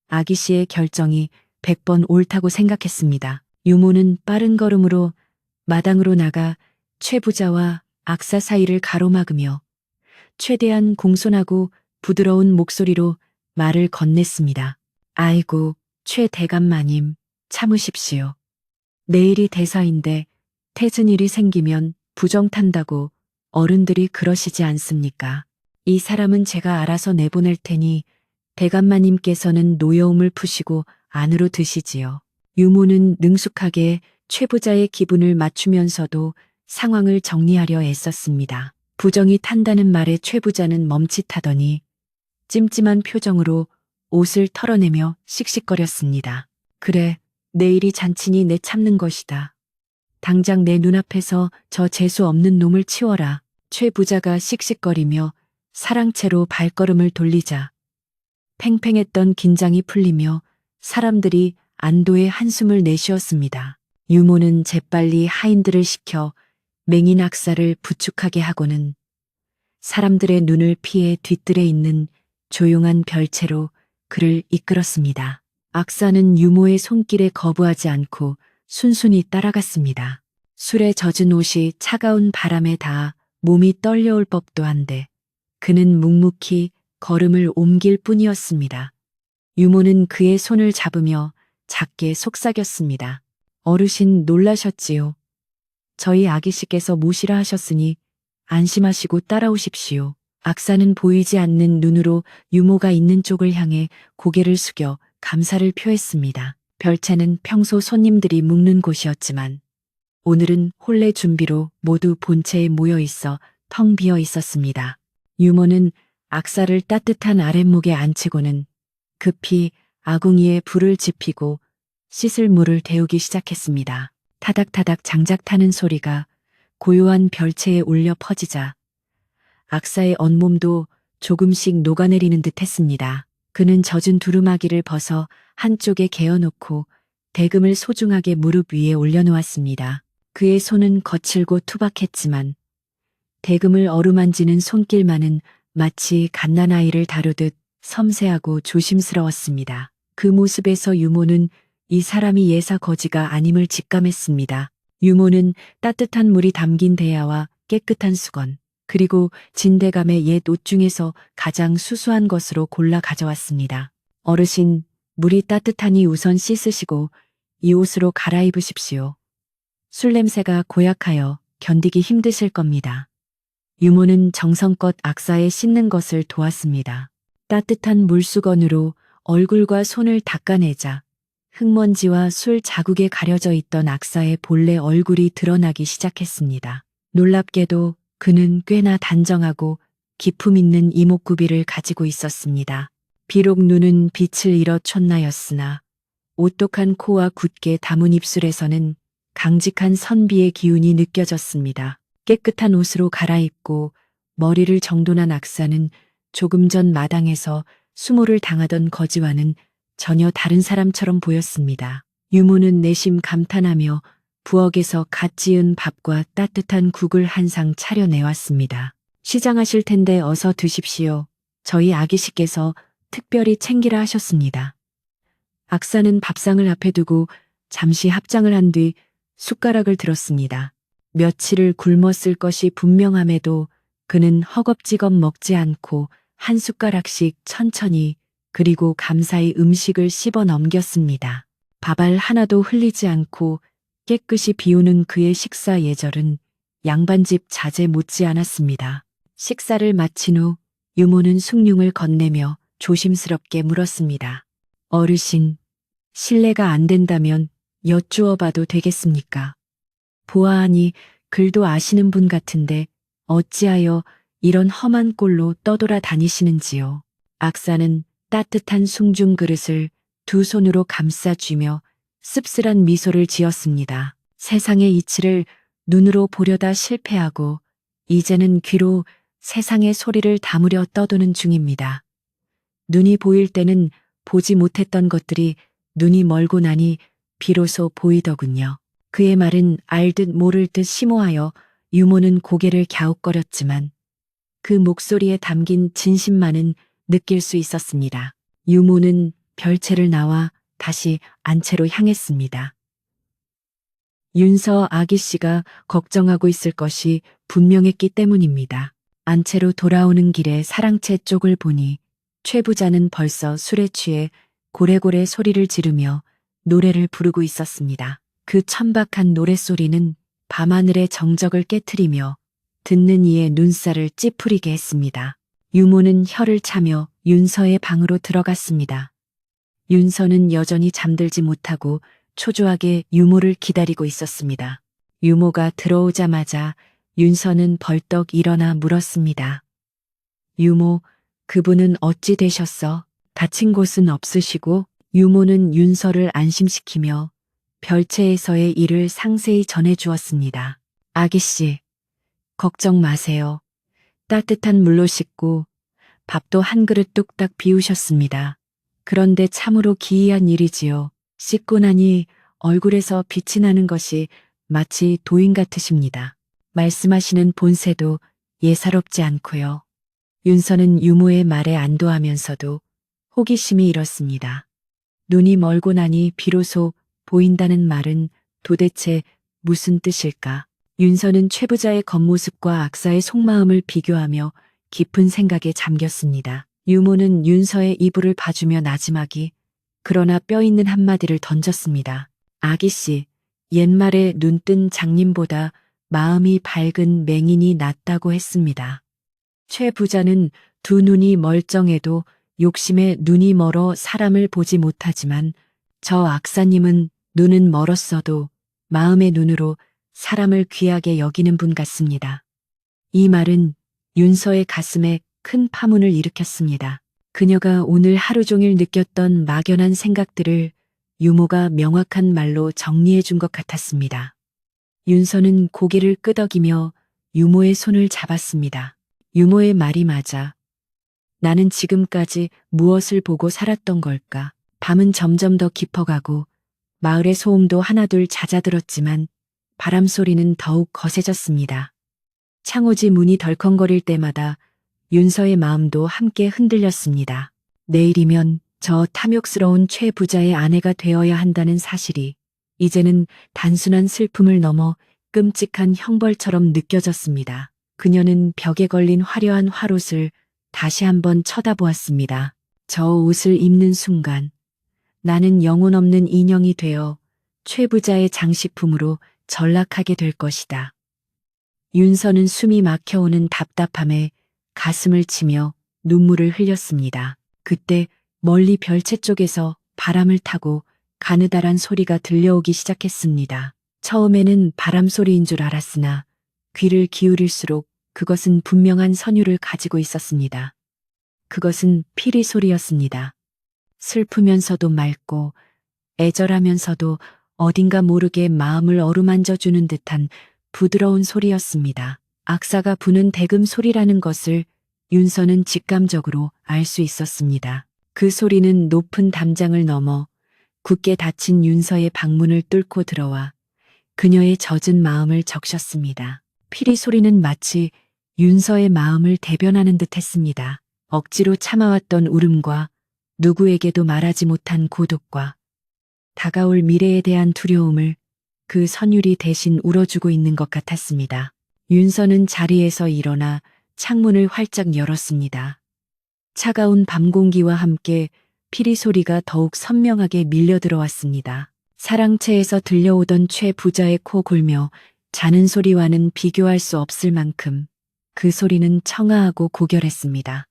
아기 씨의 결정이 100번 옳다고 생각했습니다. 유모는 빠른 걸음으로 마당으로 나가 최 부자와 악사 사이를 가로막으며 최대한 공손하고 부드러운 목소리로 말을 건넸습니다. 아이고, 최 대감마님, 참으십시오. 내일이 대사인데 태진 일이 생기면 부정탄다고 어른들이 그러시지 않습니까? 이 사람은 제가 알아서 내보낼 테니 대감마님께서는 노여움을 푸시고 안으로 드시지요. 유모는 능숙하게 최 부자의 기분을 맞추면서도 상황을 정리하려 애썼습니다. 부정이 탄다는 말에 최 부자는 멈칫하더니 찜찜한 표정으로 옷을 털어내며 씩씩거렸습니다. 그래, 내일이 잔치니 내 참는 것이다. 당장 내 눈앞에서 저 재수 없는 놈을 치워라. 최 부자가 씩씩거리며 사랑채로 발걸음을 돌리자 팽팽했던 긴장이 풀리며 사람들이 안도의 한숨을 내쉬었습니다. 유모는 재빨리 하인들을 시켜 맹인 악사를 부축하게 하고는 사람들의 눈을 피해 뒤뜰에 있는 조용한 별채로 그를 이끌었습니다. 악사는 유모의 손길에 거부하지 않고 순순히 따라갔습니다. 술에 젖은 옷이 차가운 바람에 닿아 몸이 떨려올 법도 한데 그는 묵묵히 걸음을 옮길 뿐이었습니다. 유모는 그의 손을 잡으며 작게 속삭였습니다. 어르신 놀라셨지요. 저희 아기씨께서 모시라 하셨으니 안심하시고 따라오십시오. 악사는 보이지 않는 눈으로 유모가 있는 쪽을 향해 고개를 숙여 감사를 표했습니다. 별채는 평소 손님들이 묵는 곳이었지만 오늘은 혼례 준비로 모두 본체에 모여 있어 텅 비어 있었습니다. 유모는 악사를 따뜻한 아랫목에 앉히고는 급히 아궁이에 불을 지피고 씻을 물을 데우기 시작했습니다. 타닥타닥 장작 타는 소리가 고요한 별채에 울려 퍼지자 악사의 온몸도 조금씩 녹아내리는 듯 했습니다. 그는 젖은 두루마기를 벗어 한쪽에 개어놓고 대금을 소중하게 무릎 위에 올려놓았습니다. 그의 손은 거칠고 투박했지만 대금을 어루만지는 손길만은 마치 갓난아이를 다루듯 섬세하고 조심스러웠습니다. 그 모습에서 유모는 이 사람이 예사 거지가 아님을 직감했습니다. 유모는 따뜻한 물이 담긴 대야와 깨끗한 수건, 그리고 진대감의 옛 옷 중에서 가장 수수한 것으로 골라 가져왔습니다. 어르신, 물이 따뜻하니 우선 씻으시고 이 옷으로 갈아입으십시오. 술 냄새가 고약하여 견디기 힘드실 겁니다. 유모는 정성껏 악사에 씻는 것을 도왔습니다. 따뜻한 물수건으로 얼굴과 손을 닦아내자 흙먼지와 술 자국에 가려져 있던 악사의 본래 얼굴이 드러나기 시작했습니다. 놀랍게도 그는 꽤나 단정하고 기품 있는 이목구비를 가지고 있었습니다. 비록 눈은 빛을 잃어 촌나였으나 오똑한 코와 굳게 담은 입술에서는 강직한 선비의 기운이 느껴졌습니다. 깨끗한 옷으로 갈아입고 머리를 정돈한 악사는 조금 전 마당에서 수모를 당하던 거지와는 전혀 다른 사람처럼 보였습니다. 유모는 내심 감탄하며 부엌에서 갓 지은 밥과 따뜻한 국을 한 상 차려내왔습니다. 시장하실 텐데 어서 드십시오. 저희 아기씨께서 특별히 챙기라 하셨습니다. 악사는 밥상을 앞에 두고 잠시 합장을 한 뒤 숟가락을 들었습니다. 며칠을 굶었을 것이 분명함에도 그는 허겁지겁 먹지 않고 한 숟가락씩 천천히 그리고 감사히 음식을 씹어 넘겼습니다. 밥알 하나도 흘리지 않고 깨끗이 비우는 그의 식사 예절은 양반집 자제 못지 않았습니다. 식사를 마친 후 유모는 숭늉을 건네며 조심스럽게 물었습니다. 어르신, 실례가 안 된다면 여쭈어 봐도 되겠습니까? 보아하니 글도 아시는 분 같은데 어찌하여 이런 험한 꼴로 떠돌아 다니시는지요. 악사는 따뜻한 숭중 그릇을 두 손으로 감싸쥐며 씁쓸한 미소를 지었습니다. 세상의 이치를 눈으로 보려다 실패하고 이제는 귀로 세상의 소리를 담으려 떠도는 중입니다. 눈이 보일 때는 보지 못했던 것들이 눈이 멀고 나니 비로소 보이더군요. 그의 말은 알듯 모를 듯 심오하여 유모는 고개를 갸웃거렸지만 그 목소리에 담긴 진심만은 느낄 수 있었습니다. 유모는 별채를 나와 다시 안채로 향했습니다. 윤서 아기 씨가 걱정하고 있을 것이 분명했기 때문입니다. 안채로 돌아오는 길에 사랑채 쪽을 보니 최 부자는 벌써 술에 취해 고래고래 소리를 지르며 노래를 부르고 있었습니다. 그 천박한 노랫소리는 밤하늘의 정적을 깨트리며 듣는 이의 눈살을 찌푸리게 했습니다. 유모는 혀를 차며 윤서의 방으로 들어갔습니다. 윤서는 여전히 잠들지 못하고 초조하게 유모를 기다리고 있었습니다. 유모가 들어오자마자 윤서는 벌떡 일어나 물었습니다. 유모, 그분은 어찌 되셨어? 다친 곳은 없으시고? 유모는 윤서를 안심시키며 별채에서의 일을 상세히 전해주었습니다. 아기씨, 걱정 마세요. 따뜻한 물로 씻고 밥도 한 그릇 뚝딱 비우셨습니다. 그런데 참으로 기이한 일이지요. 씻고 나니 얼굴에서 빛이 나는 것이 마치 도인 같으십니다. 말씀하시는 본새도 예사롭지 않고요. 윤서는 유모의 말에 안도하면서도 호기심이 일었습니다. 눈이 멀고 나니 비로소 보인다는 말은 도대체 무슨 뜻일까? 윤서는 최 부자의 겉모습과 악사의 속마음을 비교하며 깊은 생각에 잠겼습니다. 유모는 윤서의 이불을 봐주며 나지막이 그러나 뼈 있는 한마디를 던졌습니다. 아기씨, 옛말에 눈뜬 장님보다 마음이 밝은 맹인이 낫다고 했습니다. 최 부자는 두 눈이 멀쩡해도 욕심에 눈이 멀어 사람을 보지 못하지만 저 악사님은 눈은 멀었어도 마음의 눈으로 사람을 귀하게 여기는 분 같습니다. 이 말은 윤서의 가슴에 큰 파문을 일으켰습니다. 그녀가 오늘 하루 종일 느꼈던 막연한 생각들을 유모가 명확한 말로 정리해 준 것 같았습니다. 윤서는 고개를 끄덕이며 유모의 손을 잡았습니다. 유모의 말이 맞아. 나는 지금까지 무엇을 보고 살았던 걸까? 밤은 점점 더 깊어가고 마을의 소음도 하나둘 잦아들었지만 바람 소리는 더욱 거세졌습니다. 창호지 문이 덜컹거릴 때마다 윤서의 마음도 함께 흔들렸습니다. 내일이면 저 탐욕스러운 최 부자의 아내가 되어야 한다는 사실이 이제는 단순한 슬픔을 넘어 끔찍한 형벌처럼 느껴졌습니다. 그녀는 벽에 걸린 화려한 화롯을 다시 한번 쳐다보았습니다. 저 옷을 입는 순간 나는 영혼 없는 인형이 되어 최 부자의 장식품으로 전락하게 될 것이다. 윤서는 숨이 막혀오는 답답함에 가슴을 치며 눈물을 흘렸습니다. 그때 멀리 별채 쪽에서 바람을 타고 가느다란 소리가 들려오기 시작했습니다. 처음에는 바람 소리인 줄 알았으나 귀를 기울일수록 그것은 분명한 선율을 가지고 있었습니다. 그것은 피리 소리였습니다. 슬프면서도 맑고 애절하면서도 어딘가 모르게 마음을 어루만져 주는 듯한 부드러운 소리였습니다. 악사가 부는 대금 소리라는 것을 윤서는 직감적으로 알 수 있었습니다. 그 소리는 높은 담장을 넘어 굳게 닫힌 윤서의 방문을 뚫고 들어와 그녀의 젖은 마음을 적셨습니다. 피리 소리는 마치 윤서의 마음을 대변하는 듯 했습니다. 억지로 참아왔던 울음과 누구에게도 말하지 못한 고독과 다가올 미래에 대한 두려움을 그 선율이 대신 울어주고 있는 것 같았습니다. 윤서는 자리에서 일어나 창문을 활짝 열었습니다. 차가운 밤 공기와 함께 피리 소리가 더욱 선명하게 밀려 들어왔습니다. 사랑채에서 들려오던 최 부자의 코 골며 자는 소리와는 비교할 수 없을 만큼 그 소리는 청아하고 고결했습니다.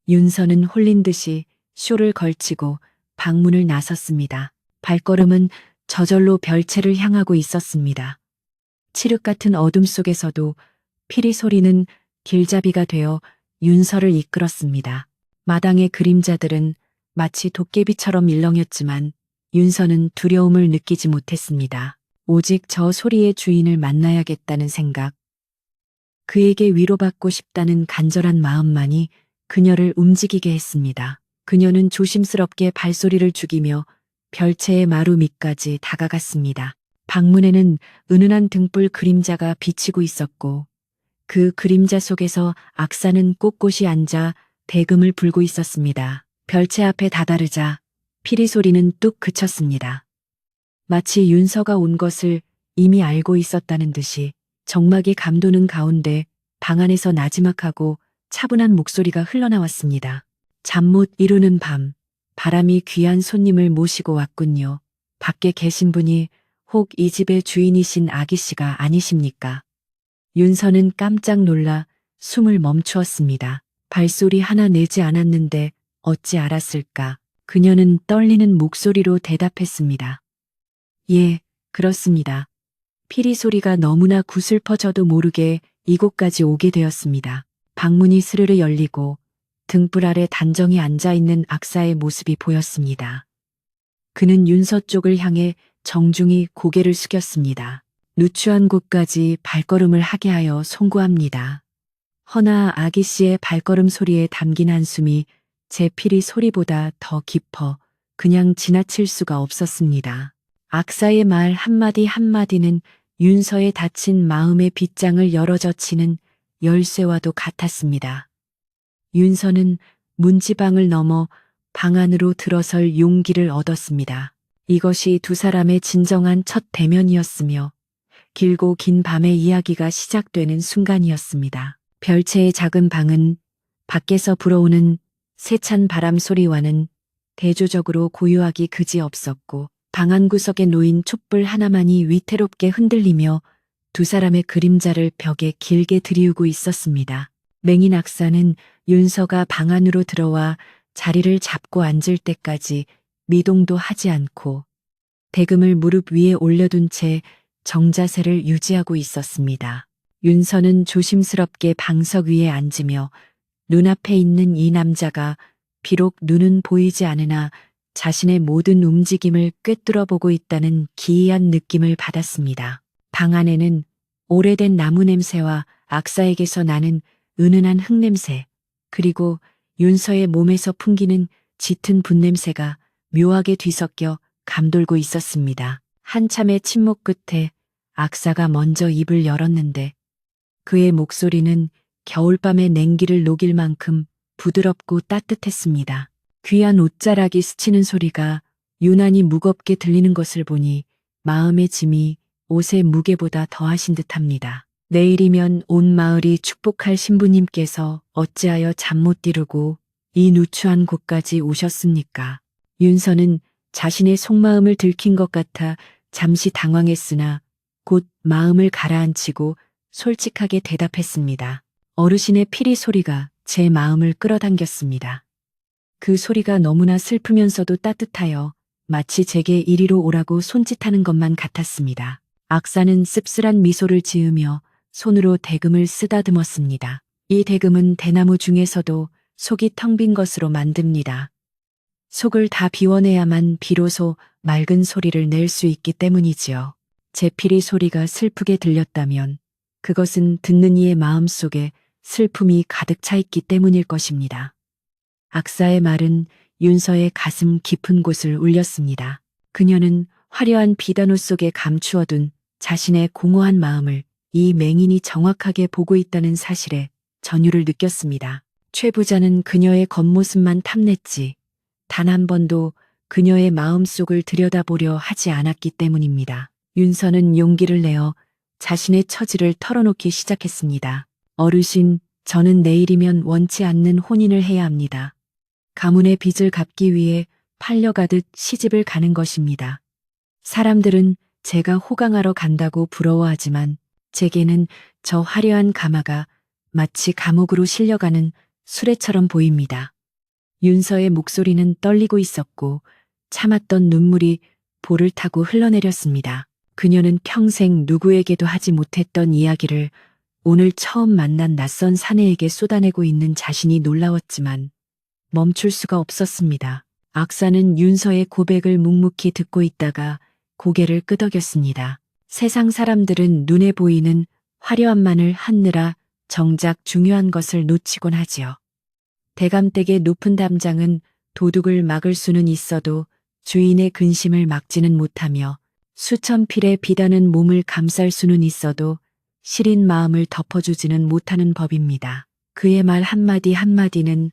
윤서는 홀린 듯이 쇼를 걸치고 방문을 나섰습니다. 발걸음은 저절로 별채를 향하고 있었습니다. 칠흑 같은 어둠 속에서도 피리 소리는 길잡이가 되어 윤서를 이끌었습니다. 마당의 그림자들은 마치 도깨비처럼 일렁였지만 윤서는 두려움을 느끼지 못했습니다. 오직 저 소리의 주인을 만나야겠다는 생각, 그에게 위로받고 싶다는 간절한 마음만이 그녀를 움직이게 했습니다. 그녀는 조심스럽게 발소리를 죽이며 별채의 마루 밑까지 다가갔습니다. 방문에는 은은한 등불 그림자가 비치고 있었고 그 그림자 속에서 악사는 꼿꼿이 앉아 대금을 불고 있었습니다. 별채 앞에 다다르자 피리 소리는 뚝 그쳤습니다. 마치 윤서가 온 것을 이미 알고 있었다는 듯이 정막이 감도는 가운데 방 안에서 나지막하고 차분한 목소리가 흘러나왔습니다. 잠 못 이루는 밤, 바람이 귀한 손님을 모시고 왔군요. 밖에 계신 분이 혹 이 집의 주인이신 아기 씨가 아니십니까? 윤서는 깜짝 놀라 숨을 멈추었습니다. 발소리 하나 내지 않았는데 어찌 알았을까? 그녀는 떨리는 목소리로 대답했습니다. 예, 그렇습니다. 피리 소리가 너무나 구슬퍼져도 모르게 이곳까지 오게 되었습니다. 방문이 스르르 열리고 등불 아래 단정히 앉아있는 악사의 모습이 보였습니다. 그는 윤서 쪽을 향해 정중히 고개를 숙였습니다. 누추한 곳까지 발걸음을 하게 하여 송구합니다. 허나 아기 씨의 발걸음 소리에 담긴 한숨이 제 피리 소리보다 더 깊어 그냥 지나칠 수가 없었습니다. 악사의 말 한마디 한마디는 윤서의 다친 마음의 빗장을 열어젖히는 열쇠와도 같았습니다. 윤서는 문지방을 넘어 방 안으로 들어설 용기를 얻었습니다. 이것이 두 사람의 진정한 첫 대면이었으며 길고 긴 밤의 이야기가 시작되는 순간이었습니다. 별채의 작은 방은 밖에서 불어오는 세찬 바람 소리와는 대조적으로 고요하기 그지없었고 방 한 구석에 놓인 촛불 하나만이 위태롭게 흔들리며 두 사람의 그림자를 벽에 길게 들이우고 있었습니다. 맹인 악사는 윤서가 방 안으로 들어와 자리를 잡고 앉을 때까지 미동도 하지 않고 대금을 무릎 위에 올려둔 채 정자세를 유지하고 있었습니다. 윤서는 조심스럽게 방석 위에 앉으며 눈앞에 있는 이 남자가 비록 눈은 보이지 않으나 자신의 모든 움직임을 꿰뚫어 보고 있다는 기이한 느낌을 받았습니다. 방 안에는 오래된 나무 냄새와 악사에게서 나는 은은한 흙냄새, 그리고 윤서의 몸에서 풍기는 짙은 분냄새가 묘하게 뒤섞여 감돌고 있었습니다. 한참의 침묵 끝에 악사가 먼저 입을 열었는데 그의 목소리는 겨울밤의 냉기를 녹일 만큼 부드럽고 따뜻했습니다. 귀한 옷자락이 스치는 소리가 유난히 무겁게 들리는 것을 보니 마음의 짐이 옷의 무게보다 더하신 듯합니다. 내일이면 온 마을이 축복할 신부님께서 어찌하여 잠 못 이루고 이 누추한 곳까지 오셨습니까? 윤서는 자신의 속마음을 들킨 것 같아 잠시 당황했으나 곧 마음을 가라앉히고 솔직하게 대답했습니다. 어르신의 피리 소리가 제 마음을 끌어당겼습니다. 그 소리가 너무나 슬프면서도 따뜻하여 마치 제게 이리로 오라고 손짓하는 것만 같았습니다. 악사는 씁쓸한 미소를 지으며 손으로 대금을 쓰다듬었습니다. 이 대금은 대나무 중에서도 속이 텅 빈 것으로 만듭니다. 속을 다 비워내야만 비로소 맑은 소리를 낼 수 있기 때문이지요. 제 피리 소리가 슬프게 들렸다면 그것은 듣는 이의 마음 속에 슬픔이 가득 차 있기 때문일 것입니다. 악사의 말은 윤서의 가슴 깊은 곳을 울렸습니다. 그녀는 화려한 비단옷 속에 감추어둔 자신의 공허한 마음을 이 맹인이 정확하게 보고 있다는 사실에 전율을 느꼈습니다. 최 부자는 그녀의 겉모습만 탐냈지 단 한 번도 그녀의 마음속을 들여다보려 하지 않았기 때문입니다. 윤서는 용기를 내어 자신의 처지를 털어놓기 시작했습니다. 어르신, 저는 내일이면 원치 않는 혼인을 해야 합니다. 가문의 빚을 갚기 위해 팔려가듯 시집을 가는 것입니다. 사람들은 제가 호강하러 간다고 부러워하지만 제게는 저 화려한 가마가 마치 감옥으로 실려가는 수레처럼 보입니다. 윤서의 목소리는 떨리고 있었고 참았던 눈물이 볼을 타고 흘러내렸습니다. 그녀는 평생 누구에게도 하지 못했던 이야기를 오늘 처음 만난 낯선 사내에게 쏟아내고 있는 자신이 놀라웠지만 멈출 수가 없었습니다. 악사는 윤서의 고백을 묵묵히 듣고 있다가 고개를 끄덕였습니다. 세상 사람들은 눈에 보이는 화려함만을 찾느라 정작 중요한 것을 놓치곤 하지요. 대감댁의 높은 담장은 도둑을 막을 수는 있어도 주인의 근심을 막지는 못하며 수천 필의 비단은 몸을 감쌀 수는 있어도 시린 마음을 덮어주지는 못하는 법입니다. 그의 말 한마디 한마디는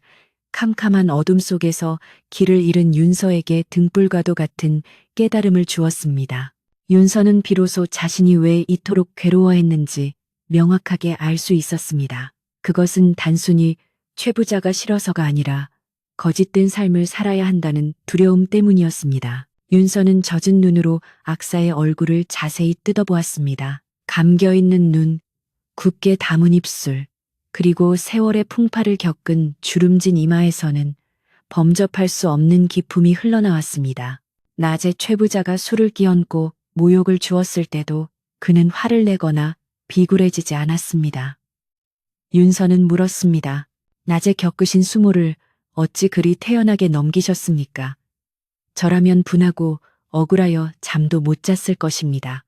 캄캄한 어둠 속에서 길을 잃은 윤서에게 등불과도 같은 깨달음을 주었습니다. 윤서는 비로소 자신이 왜 이토록 괴로워했는지 명확하게 알 수 있었습니다. 그것은 단순히 최 부자가 싫어서가 아니라 거짓된 삶을 살아야 한다는 두려움 때문이었습니다. 윤서는 젖은 눈으로 악사의 얼굴을 자세히 뜯어보았습니다. 감겨있는 눈, 굳게 담은 입술, 그리고 세월의 풍파를 겪은 주름진 이마에서는 범접할 수 없는 기품이 흘러나왔습니다. 낮에 최 부자가 술을 끼얹고 모욕을 주었을 때도 그는 화를 내거나 비굴해지지 않았습니다. 윤서는 물었습니다. 낮에 겪으신 수모를 어찌 그리 태연하게 넘기셨습니까? 저라면 분하고 억울하여 잠도 못 잤을 것입니다.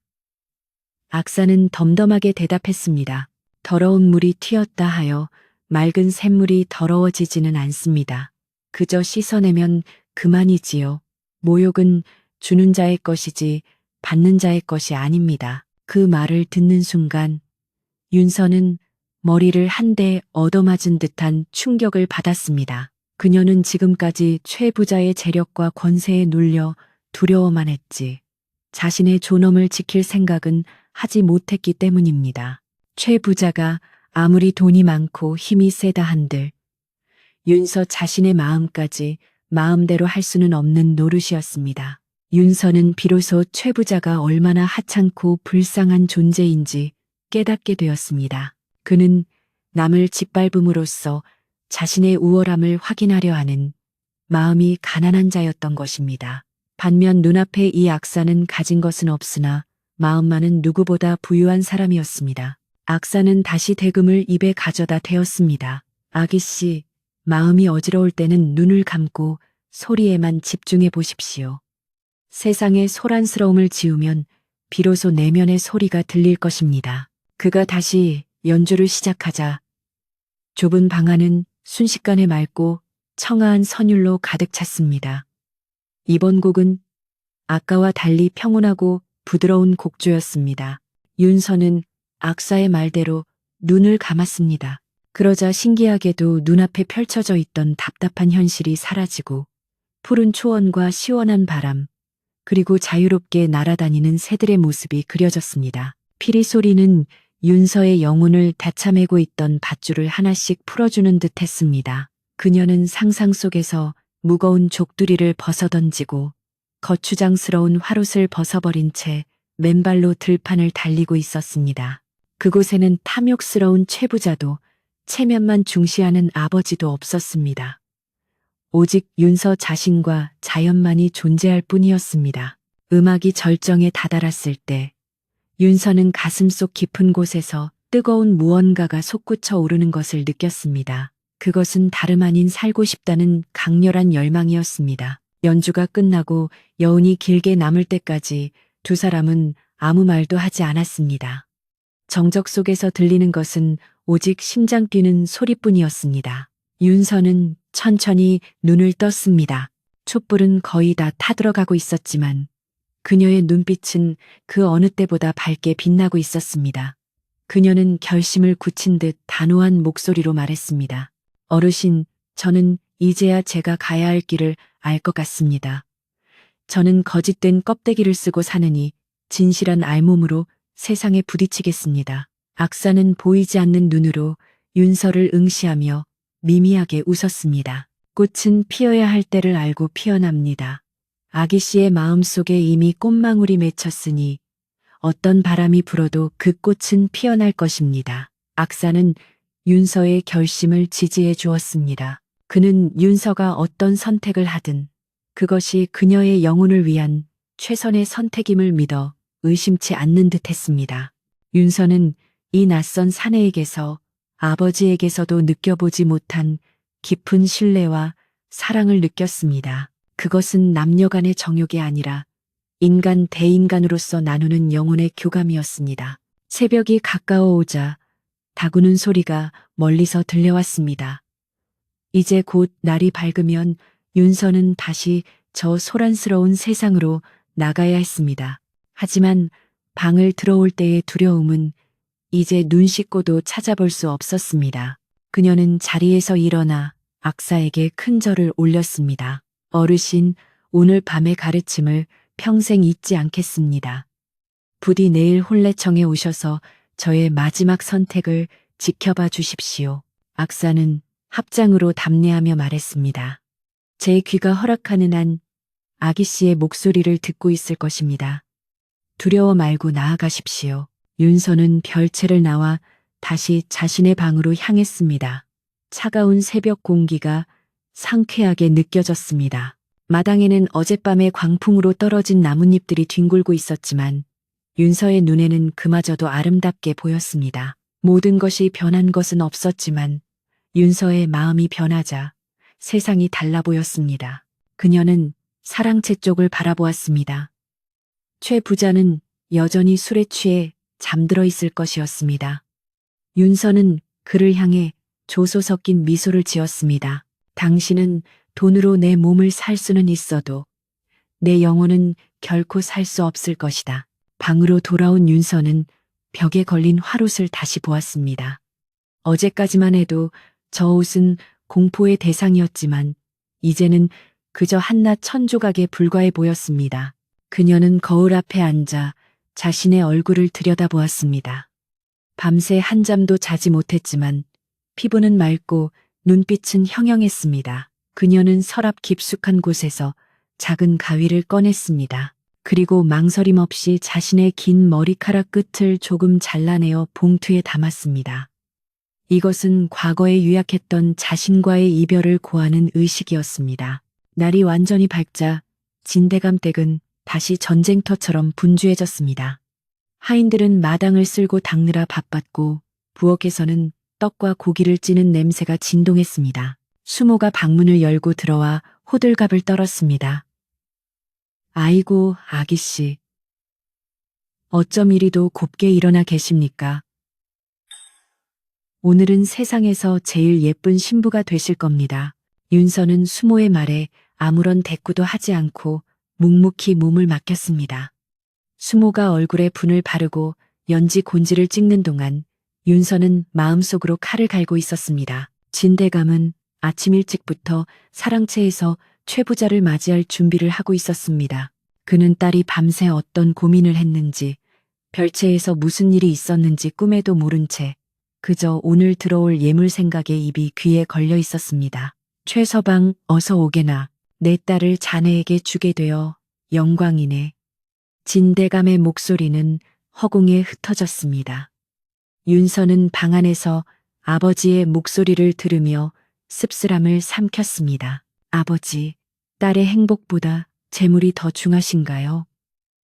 악사는 덤덤하게 대답했습니다. 더러운 물이 튀었다 하여 맑은 샘물이 더러워지지는 않습니다. 그저 씻어내면 그만이지요. 모욕은 주는 자의 것이지 받는 자의 것이 아닙니다. 그 말을 듣는 순간 윤서는 머리를 한 대 얻어맞은 듯한 충격을 받았습니다. 그녀는 지금까지 최 부자의 재력과 권세에 눌려 두려워만 했지. 자신의 존엄을 지킬 생각은 하지 못했기 때문입니다. 최 부자가 아무리 돈이 많고 힘이 세다 한들 윤서 자신의 마음까지 마음대로 할 수는 없는 노릇이었습니다. 윤서는 비로소 최 부자가 얼마나 하찮고 불쌍한 존재인지 깨닫게 되었습니다. 그는 남을 짓밟음으로써 자신의 우월함을 확인하려 하는 마음이 가난한 자였던 것입니다. 반면 눈앞에 이 악사는 가진 것은 없으나 마음만은 누구보다 부유한 사람이었습니다. 악사는 다시 대금을 입에 가져다 대었습니다. 아기씨, 마음이 어지러울 때는 눈을 감고 소리에만 집중해 보십시오. 세상의 소란스러움을 지우면 비로소 내면의 소리가 들릴 것입니다. 그가 다시 연주를 시작하자 좁은 방 안은 순식간에 맑고 청아한 선율로 가득 찼습니다. 이번 곡은 아까와 달리 평온하고 부드러운 곡조였습니다. 윤서는 악사의 말대로 눈을 감았습니다. 그러자 신기하게도 눈앞에 펼쳐져 있던 답답한 현실이 사라지고 푸른 초원과 시원한 바람, 그리고 자유롭게 날아다니는 새들의 모습이 그려졌습니다. 피리 소리는 윤서의 영혼을 다참매고 있던 밧줄을 하나씩 풀어주는 듯 했습니다. 그녀는 상상 속에서 무거운 족두리를 벗어던지고 거추장스러운 화롯을 벗어버린 채 맨발로 들판을 달리고 있었습니다. 그곳에는 탐욕스러운 최부자도 체면만 중시하는 아버지도 없었습니다. 오직 윤서 자신과 자연만이 존재할 뿐이었습니다. 음악이 절정에 다다랐을 때 윤서는 가슴속 깊은 곳에서 뜨거운 무언가가 솟구쳐 오르는 것을 느꼈습니다. 그것은 다름 아닌 살고 싶다는 강렬한 열망이었습니다. 연주가 끝나고 여운이 길게 남을 때까지 두 사람은 아무 말도 하지 않았습니다. 정적 속에서 들리는 것은 오직 심장 뛰는 소리뿐이었습니다. 윤서는 천천히 눈을 떴습니다. 촛불은 거의 다 타들어가고 있었지만 그녀의 눈빛은 그 어느 때보다 밝게 빛나고 있었습니다. 그녀는 결심을 굳힌 듯 단호한 목소리로 말했습니다. 어르신, 저는 이제야 제가 가야 할 길을 알 것 같습니다. 저는 거짓된 껍데기를 쓰고 사느니 진실한 알몸으로 세상에 부딪히겠습니다. 악사는 보이지 않는 눈으로 윤서를 응시하며 미미하게 웃었습니다. 꽃은 피어야 할 때를 알고 피어납니다. 아기 씨의 마음속에 이미 꽃망울이 맺혔으니 어떤 바람이 불어도 그 꽃은 피어날 것입니다. 악사는 윤서의 결심을 지지해 주었습니다. 그는 윤서가 어떤 선택을 하든 그것이 그녀의 영혼을 위한 최선의 선택임을 믿어 의심치 않는 듯 했습니다. 윤서는 이 낯선 사내에게서 아버지에게서도 느껴보지 못한 깊은 신뢰와 사랑을 느꼈습니다. 그것은 남녀 간의 정욕이 아니라 인간 대인간으로서 나누는 영혼의 교감이었습니다. 새벽이 가까워오자 다구는 소리가 멀리서 들려왔습니다. 이제 곧 날이 밝으면 윤서는 다시 저 소란스러운 세상으로 나가야 했습니다. 하지만 방을 들어올 때의 두려움은 이제 눈 씻고도 찾아볼 수 없었습니다. 그녀는 자리에서 일어나 악사에게 큰 절을 올렸습니다. 어르신, 오늘 밤의 가르침을 평생 잊지 않겠습니다. 부디 내일 혼례청에 오셔서 저의 마지막 선택을 지켜봐 주십시오. 악사는 합장으로 답례하며 말했습니다. 제 귀가 허락하는 한 아기 씨의 목소리를 듣고 있을 것입니다. 두려워 말고 나아가십시오. 윤서는 별채를 나와 다시 자신의 방으로 향했습니다. 차가운 새벽 공기가 상쾌하게 느껴졌습니다. 마당에는 어젯밤의 광풍으로 떨어진 나뭇잎들이 뒹굴고 있었지만 윤서의 눈에는 그마저도 아름답게 보였습니다. 모든 것이 변한 것은 없었지만 윤서의 마음이 변하자 세상이 달라 보였습니다. 그녀는 사랑채 쪽을 바라보았습니다. 최 부자는 여전히 술에 취해 잠들어 있을 것이었습니다. 윤서는 그를 향해 조소 섞인 미소를 지었습니다. 당신은 돈으로 내 몸을 살 수는 있어도 내 영혼은 결코 살 수 없을 것이다. 방으로 돌아온 윤서는 벽에 걸린 화롯을 다시 보았습니다. 어제까지만 해도 저 옷은 공포의 대상이었지만 이제는 그저 한낱 천조각에 불과해 보였습니다. 그녀는 거울 앞에 앉아 자신의 얼굴을 들여다보았습니다. 밤새 한잠도 자지 못했지만 피부는 맑고 눈빛은 형형했습니다. 그녀는 서랍 깊숙한 곳에서 작은 가위를 꺼냈습니다. 그리고 망설임 없이 자신의 긴 머리카락 끝을 조금 잘라내어 봉투에 담았습니다. 이것은 과거에 유약했던 자신과의 이별을 고하는 의식이었습니다. 날이 완전히 밝자 진대감 댁은 다시 전쟁터처럼 분주해졌습니다. 하인들은 마당을 쓸고 닦느라 바빴고 부엌에서는 떡과 고기를 찌는 냄새가 진동했습니다. 수모가 방문을 열고 들어와 호들갑을 떨었습니다. 아이고, 아기씨. 어쩜 이리도 곱게 일어나 계십니까? 오늘은 세상에서 제일 예쁜 신부가 되실 겁니다. 윤서는 수모의 말에 아무런 대꾸도 하지 않고 묵묵히 몸을 맡겼습니다. 수모가 얼굴에 분을 바르고 연지 곤지를 찍는 동안 윤서는 마음속으로 칼을 갈고 있었습니다. 진대감은 아침 일찍부터 사랑채에서 최 부자를 맞이할 준비를 하고 있었습니다. 그는 딸이 밤새 어떤 고민을 했는지 별채에서 무슨 일이 있었는지 꿈에도 모른 채 그저 오늘 들어올 예물 생각에 입이 귀에 걸려 있었습니다. 최 서방 어서 오게나. 내 딸을 자네에게 주게 되어 영광이네. 진대감의 목소리는 허공에 흩어졌습니다. 윤서는 방 안에서 아버지의 목소리를 들으며 씁쓸함을 삼켰습니다. 아버지, 딸의 행복보다 재물이 더 중하신가요?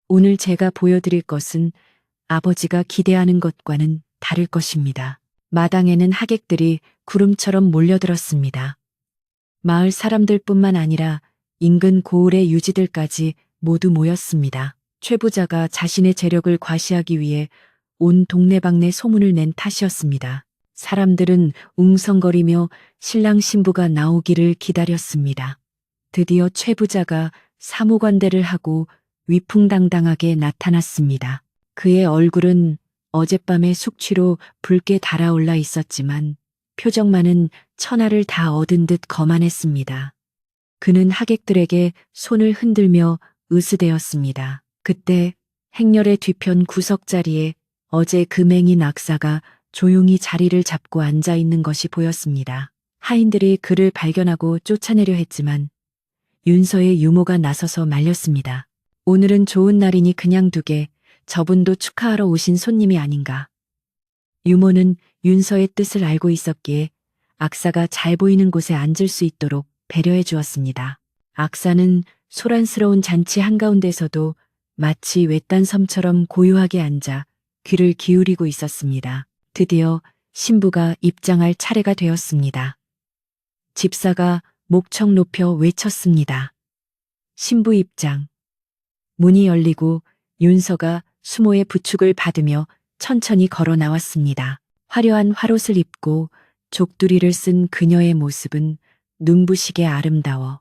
오늘 제가 보여드릴 것은 아버지가 기대하는 것과는 다를 것입니다. 마당에는 하객들이 구름처럼 몰려들었습니다. 마을 사람들뿐만 아니라 인근 고을의 유지들까지 모두 모였습니다. 최 부자가 자신의 재력을 과시하기 위해 온 동네방네 소문을 낸 탓이었습니다. 사람들은 웅성거리며 신랑 신부가 나오기를 기다렸습니다. 드디어 최 부자가 사모관대를 하고 위풍당당하게 나타났습니다. 그의 얼굴은 어젯밤의 숙취로 붉게 달아올라 있었지만 표정만은 천하를 다 얻은 듯 거만했습니다. 그는 하객들에게 손을 흔들며 으스대었습니다. 그때 행렬의 뒤편 구석자리에 어제 금행인 악사가 조용히 자리를 잡고 앉아 있는 것이 보였습니다. 하인들이 그를 발견하고 쫓아내려 했지만 윤서의 유모가 나서서 말렸습니다. 오늘은 좋은 날이니 그냥 두게 저분도 축하하러 오신 손님이 아닌가. 유모는 윤서의 뜻을 알고 있었기에 악사가 잘 보이는 곳에 앉을 수 있도록 배려해 주었습니다. 악사는 소란스러운 잔치 한가운데서도 마치 외딴 섬처럼 고요하게 앉아 귀를 기울이고 있었습니다. 드디어 신부가 입장할 차례가 되었습니다. 집사가 목청 높여 외쳤습니다. 신부 입장. 문이 열리고 윤서가 수모의 부축을 받으며 천천히 걸어 나왔습니다. 화려한 화롯을 입고 족두리를 쓴 그녀의 모습은 눈부시게 아름다워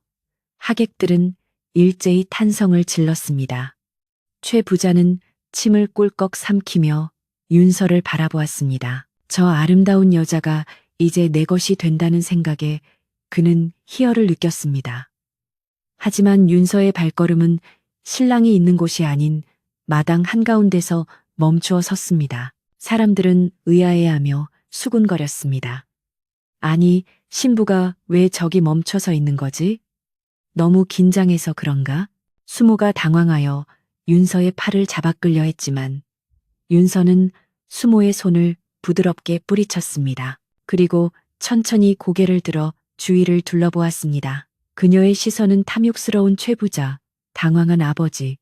하객들은 일제히 탄성을 질렀습니다. 최 부자는 침을 꿀꺽 삼키며 윤서를 바라보았습니다. 저 아름다운 여자가 이제 내 것이 된다는 생각에 그는 희열을 느꼈습니다. 하지만 윤서의 발걸음은 신랑이 있는 곳이 아닌 마당 한가운데서 멈추어 섰습니다. 사람들은 의아해하며 수군거렸습니다. 아니, 신부가 왜 저기 멈춰서 있는 거지? 너무 긴장해서 그런가? 수모가 당황하여 윤서의 팔을 잡아 끌려 했지만 윤서는 수모의 손을 부드럽게 뿌리쳤습니다. 그리고 천천히 고개를 들어 주위를 둘러보았습니다. 그녀의 시선은 탐욕스러운 최부자, 당황한 아버지,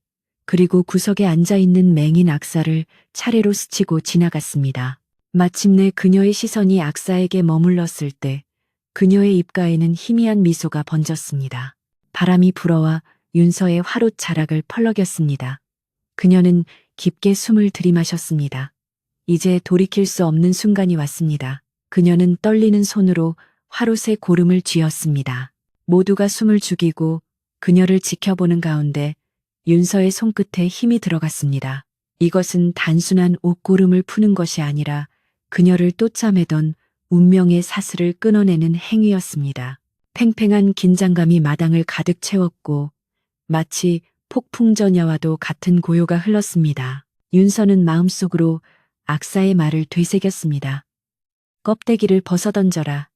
그리고 구석에 앉아있는 맹인 악사를 차례로 스치고 지나갔습니다. 마침내 그녀의 시선이 악사에게 머물렀을 때 그녀의 입가에는 희미한 미소가 번졌습니다. 바람이 불어와 윤서의 화롯 자락을 펄럭였습니다. 그녀는 깊게 숨을 들이마셨습니다. 이제 돌이킬 수 없는 순간이 왔습니다. 그녀는 떨리는 손으로 화롯의 고름을 쥐었습니다. 모두가 숨을 죽이고 그녀를 지켜보는 가운데 윤서의 손끝에 힘이 들어갔습니다. 이것은 단순한 옷고름을 푸는 것이 아니라 그녀를 쫓아매던 운명의 사슬을 끊어내는 행위였습니다. 팽팽한 긴장감이 마당을 가득 채웠고 마치 폭풍전야와도 같은 고요가 흘렀습니다. 윤서는 마음속으로 악사의 말을 되새겼습니다. 껍데기를 벗어던져라.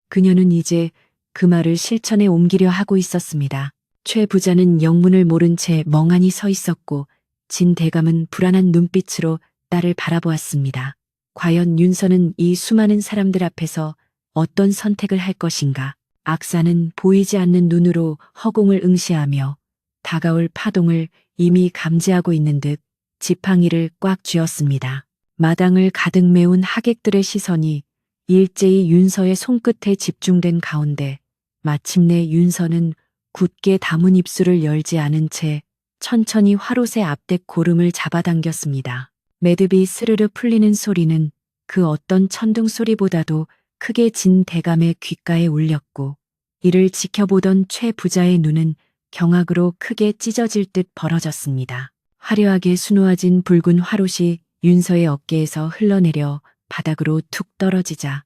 그녀는 이제 그 말을 실천에 옮기려 하고 있었습니다. 최 부자는 영문을 모른 채 멍하니 서 있었고 진 대감은 불안한 눈빛으로 딸을 바라보았습니다. 과연 윤서는 이 수많은 사람들 앞에서 어떤 선택을 할 것인가? 악사는 보이지 않는 눈으로 허공을 응시하며 다가올 파동을 이미 감지하고 있는 듯 지팡이를 꽉 쥐었습니다. 마당을 가득 메운 하객들의 시선이 일제히 윤서의 손끝에 집중된 가운데 마침내 윤서는 굳게 담은 입술을 열지 않은 채 천천히 화롯의 앞대 고름을 잡아당겼습니다. 매듭이 스르르 풀리는 소리는 그 어떤 천둥 소리보다도 크게 진 대감의 귓가에 울렸고 이를 지켜보던 최 부자의 눈은 경악으로 크게 찢어질 듯 벌어졌습니다. 화려하게 수놓아진 붉은 화롯이 윤서의 어깨에서 흘러내려 바닥으로 툭 떨어지자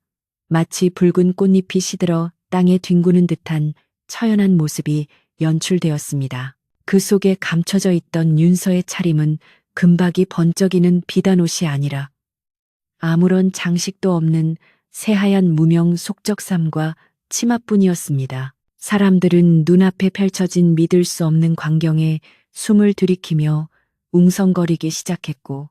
마치 붉은 꽃잎이 시들어 땅에 뒹구는 듯한 처연한 모습이 연출되었습니다. 그 속에 감춰져 있던 윤서의 차림은 금박이 번쩍이는 비단 옷이 아니라 아무런 장식도 없는 새하얀 무명 속적삼과 치마뿐이었습니다. 사람들은 눈앞에 펼쳐진 믿을 수 없는 광경에 숨을 들이키며 웅성거리기 시작했고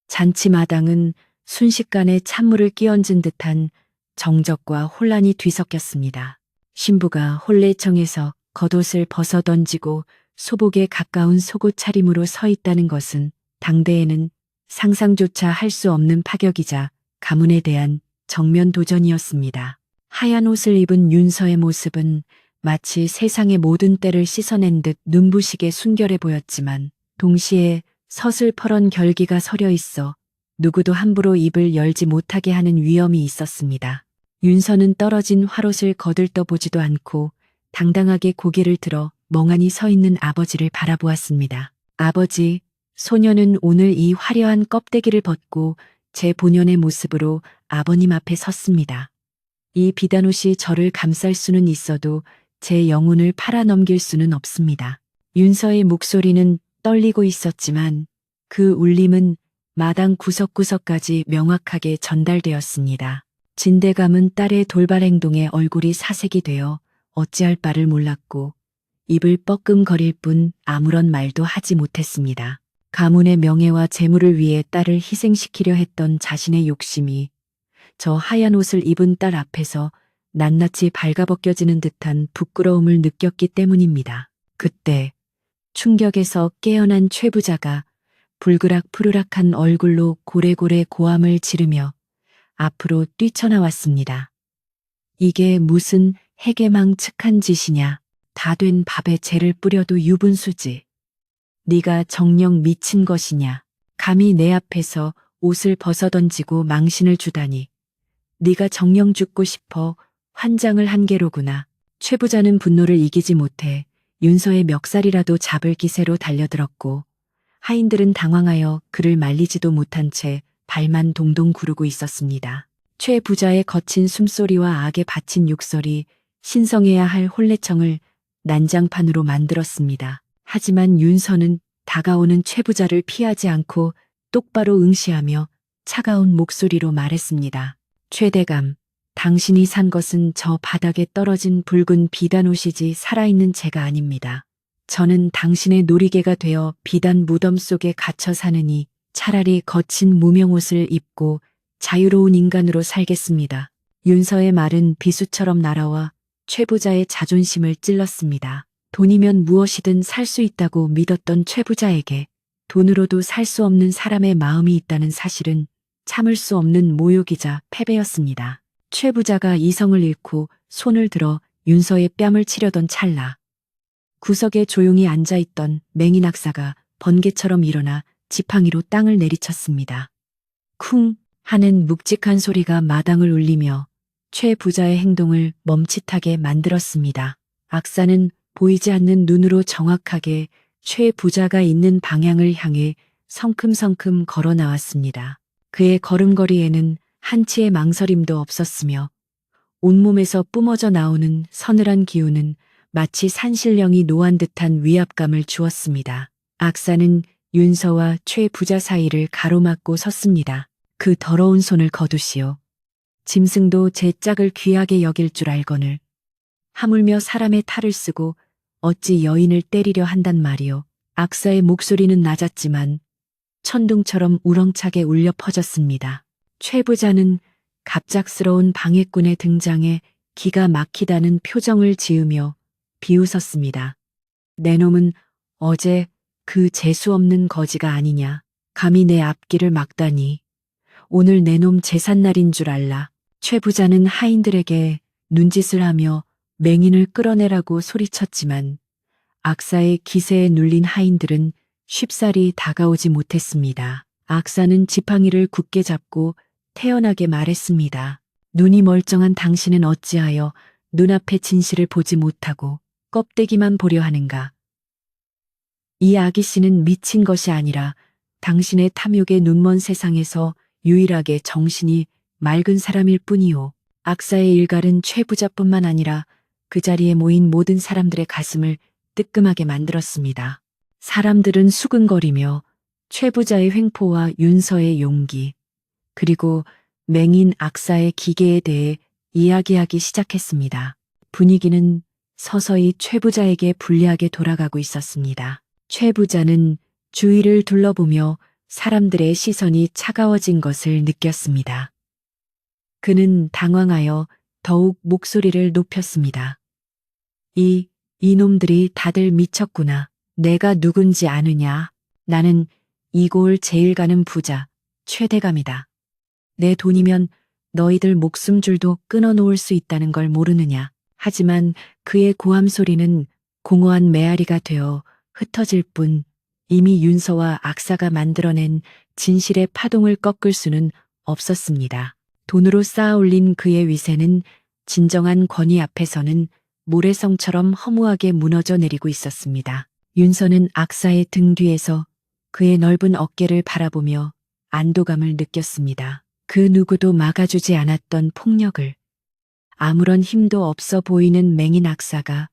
잔치마당은 순식간에 찬물을 끼얹은 듯한 정적과 혼란이 뒤섞였습니다. 신부가 혼례청에서 겉옷을 벗어던지고 소복에 가까운 속옷 차림으로 서 있다는 것은 당대에는 상상조차 할 수 없는 파격이자 가문에 대한 정면 도전이었습니다. 하얀 옷을 입은 윤서의 모습은 마치 세상의 모든 때를 씻어낸 듯 눈부시게 순결해 보였지만 동시에 서슬퍼런 결기가 서려 있어 누구도 함부로 입을 열지 못하게 하는 위험이 있었습니다. 윤서는 떨어진 화롯을 거들떠보지도 않고 당당하게 고개를 들어 멍하니 서 있는 아버지를 바라보았습니다. 아버지, 소녀는 오늘 이 화려한 껍데기를 벗고 제 본연의 모습으로 아버님 앞에 섰습니다. 이 비단옷이 저를 감쌀 수는 있어도 제 영혼을 팔아넘길 수는 없습니다. 윤서의 목소리는 떨리고 있었지만 그 울림은 마당 구석구석까지 명확하게 전달되었습니다. 진대감은 딸의 돌발 행동에 얼굴이 사색이 되어 어찌할 바를 몰랐고 입을 뻐끔거릴 뿐 아무런 말도 하지 못했습니다. 가문의 명예와 재물을 위해 딸을 희생시키려 했던 자신의 욕심이 저 하얀 옷을 입은 딸 앞에서 낱낱이 발가벗겨지는 듯한 부끄러움을 느꼈기 때문입니다. 그때 충격에서 깨어난 최부자가 불그락푸르락한 얼굴로 고래고래 고함을 지르며 앞으로 뛰쳐나왔습니다. 이게 무슨 해괴망측한 짓이냐. 다 된 밥에 재를 뿌려도 유분수지. 네가 정녕 미친 것이냐. 감히 내 앞에서 옷을 벗어던지고 망신을 주다니. 네가 정녕 죽고 싶어 환장을 한 게로구나. 최 부자는 분노를 이기지 못해 윤서의 멱살이라도 잡을 기세로 달려들었고 하인들은 당황하여 그를 말리지도 못한 채 발만 동동 구르고 있었습니다. 최 부자의 거친 숨소리와 악에 바친 욕설이 신성해야 할 혼례청을 난장판으로 만들었습니다. 하지만 윤서는 다가오는 최부자를 피하지 않고 똑바로 응시하며 차가운 목소리로 말했습니다. 최대감, 당신이 산 것은 저 바닥에 떨어진 붉은 비단옷이지 살아있는 제가 아닙니다. 저는 당신의 놀이개가 되어 비단 무덤 속에 갇혀 사느니 차라리 거친 무명옷을 입고 자유로운 인간으로 살겠습니다. 윤서의 말은 비수처럼 날아와 최부자의 자존심을 찔렀습니다. 돈이면 무엇이든 살 수 있다고 믿었던 최부자에게 돈으로도 살 수 없는 사람의 마음이 있다는 사실은 참을 수 없는 모욕이자 패배였습니다. 최부자가 이성을 잃고 손을 들어 윤서의 뺨을 치려던 찰나 구석에 조용히 앉아있던 맹인 악사가 번개처럼 일어나 지팡이로 땅을 내리쳤습니다. 쿵 하는 묵직한 소리가 마당을 울리며 최 부자의 행동을 멈칫하게 만들었습니다. 악사는 보이지 않는 눈으로 정확하게 최 부자가 있는 방향을 향해 성큼성큼 걸어 나왔습니다. 그의 걸음걸이에는 한치의 망설임도 없었으며 온몸에서 뿜어져 나오는 서늘한 기운은 마치 산신령이 노한 듯한 위압감을 주었습니다. 악사는 윤서와 최 부자 사이를 가로막고 섰습니다. 그 더러운 손을 거두시오. 짐승도 제 짝을 귀하게 여길 줄 알거늘. 하물며 사람의 탈을 쓰고 어찌 여인을 때리려 한단 말이오. 악사의 목소리는 낮았지만 천둥처럼 우렁차게 울려 퍼졌습니다. 최 부자는 갑작스러운 방해꾼의 등장에 기가 막히다는 표정을 지으며 비웃었습니다. 내 놈은 어제 그 재수없는 거지가 아니냐. 감히 내 앞길을 막다니. 오늘 내 놈 제삿날인 줄 알라. 최 부자는 하인들에게 눈짓을 하며 맹인을 끌어내라고 소리쳤지만 악사의 기세에 눌린 하인들은 쉽사리 다가오지 못했습니다. 악사는 지팡이를 굳게 잡고 태연하게 말했습니다. 눈이 멀쩡한 당신은 어찌하여 눈앞의 진실을 보지 못하고 껍데기만 보려 하는가. 이 아기씨는 미친 것이 아니라 당신의 탐욕의 눈먼 세상에서 유일하게 정신이 맑은 사람일 뿐이오. 악사의 일갈은 최 부자뿐만 아니라 그 자리에 모인 모든 사람들의 가슴을 뜨끔하게 만들었습니다. 사람들은 수근거리며 최 부자의 횡포와 윤서의 용기, 그리고 맹인 악사의 기계에 대해 이야기하기 시작했습니다. 분위기는 서서히 최 부자에게 불리하게 돌아가고 있었습니다. 최 부자는 주위를 둘러보며 사람들의 시선이 차가워진 것을 느꼈습니다. 그는 당황하여 더욱 목소리를 높였습니다. 이놈들이 다들 미쳤구나. 내가 누군지 아느냐? 나는 이고을 제일 가는 부자, 최대감이다. 내 돈이면 너희들 목숨줄도 끊어놓을 수 있다는 걸 모르느냐. 하지만 그의 고함 소리는 공허한 메아리가 되어 흩어질 뿐 이미 윤서와 악사가 만들어낸 진실의 파동을 꺾을 수는 없었습니다. 돈으로 쌓아올린 그의 위세는 진정한 권위 앞에서는 모래성처럼 허무하게 무너져 내리고 있었습니다. 윤서는 악사의 등 뒤에서 그의 넓은 어깨를 바라보며 안도감을 느꼈습니다. 그 누구도 막아주지 않았던 폭력을 아무런 힘도 없어 보이는 맹인 악사가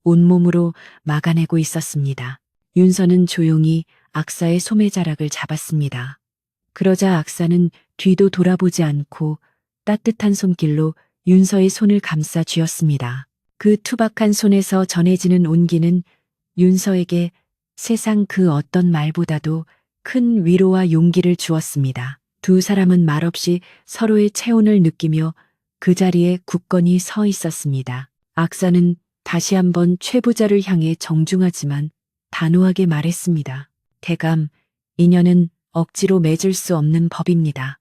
온몸으로 막아내고 있었습니다. 윤서는 조용히 악사의 소매자락을 잡았습니다. 그러자 악사는 뒤도 돌아보지 않고 따뜻한 손길로 윤서의 손을 감싸 쥐었습니다. 그 투박한 손에서 전해지는 온기는 윤서에게 세상 그 어떤 말보다도 큰 위로와 용기를 주었습니다. 두 사람은 말없이 서로의 체온을 느끼며 그 자리에 굳건히 서 있었습니다. 악사는 다시 한번 최 부자를 향해 정중하지만 단호하게 말했습니다. 대감, 인연은 억지로 맺을 수 없는 법입니다.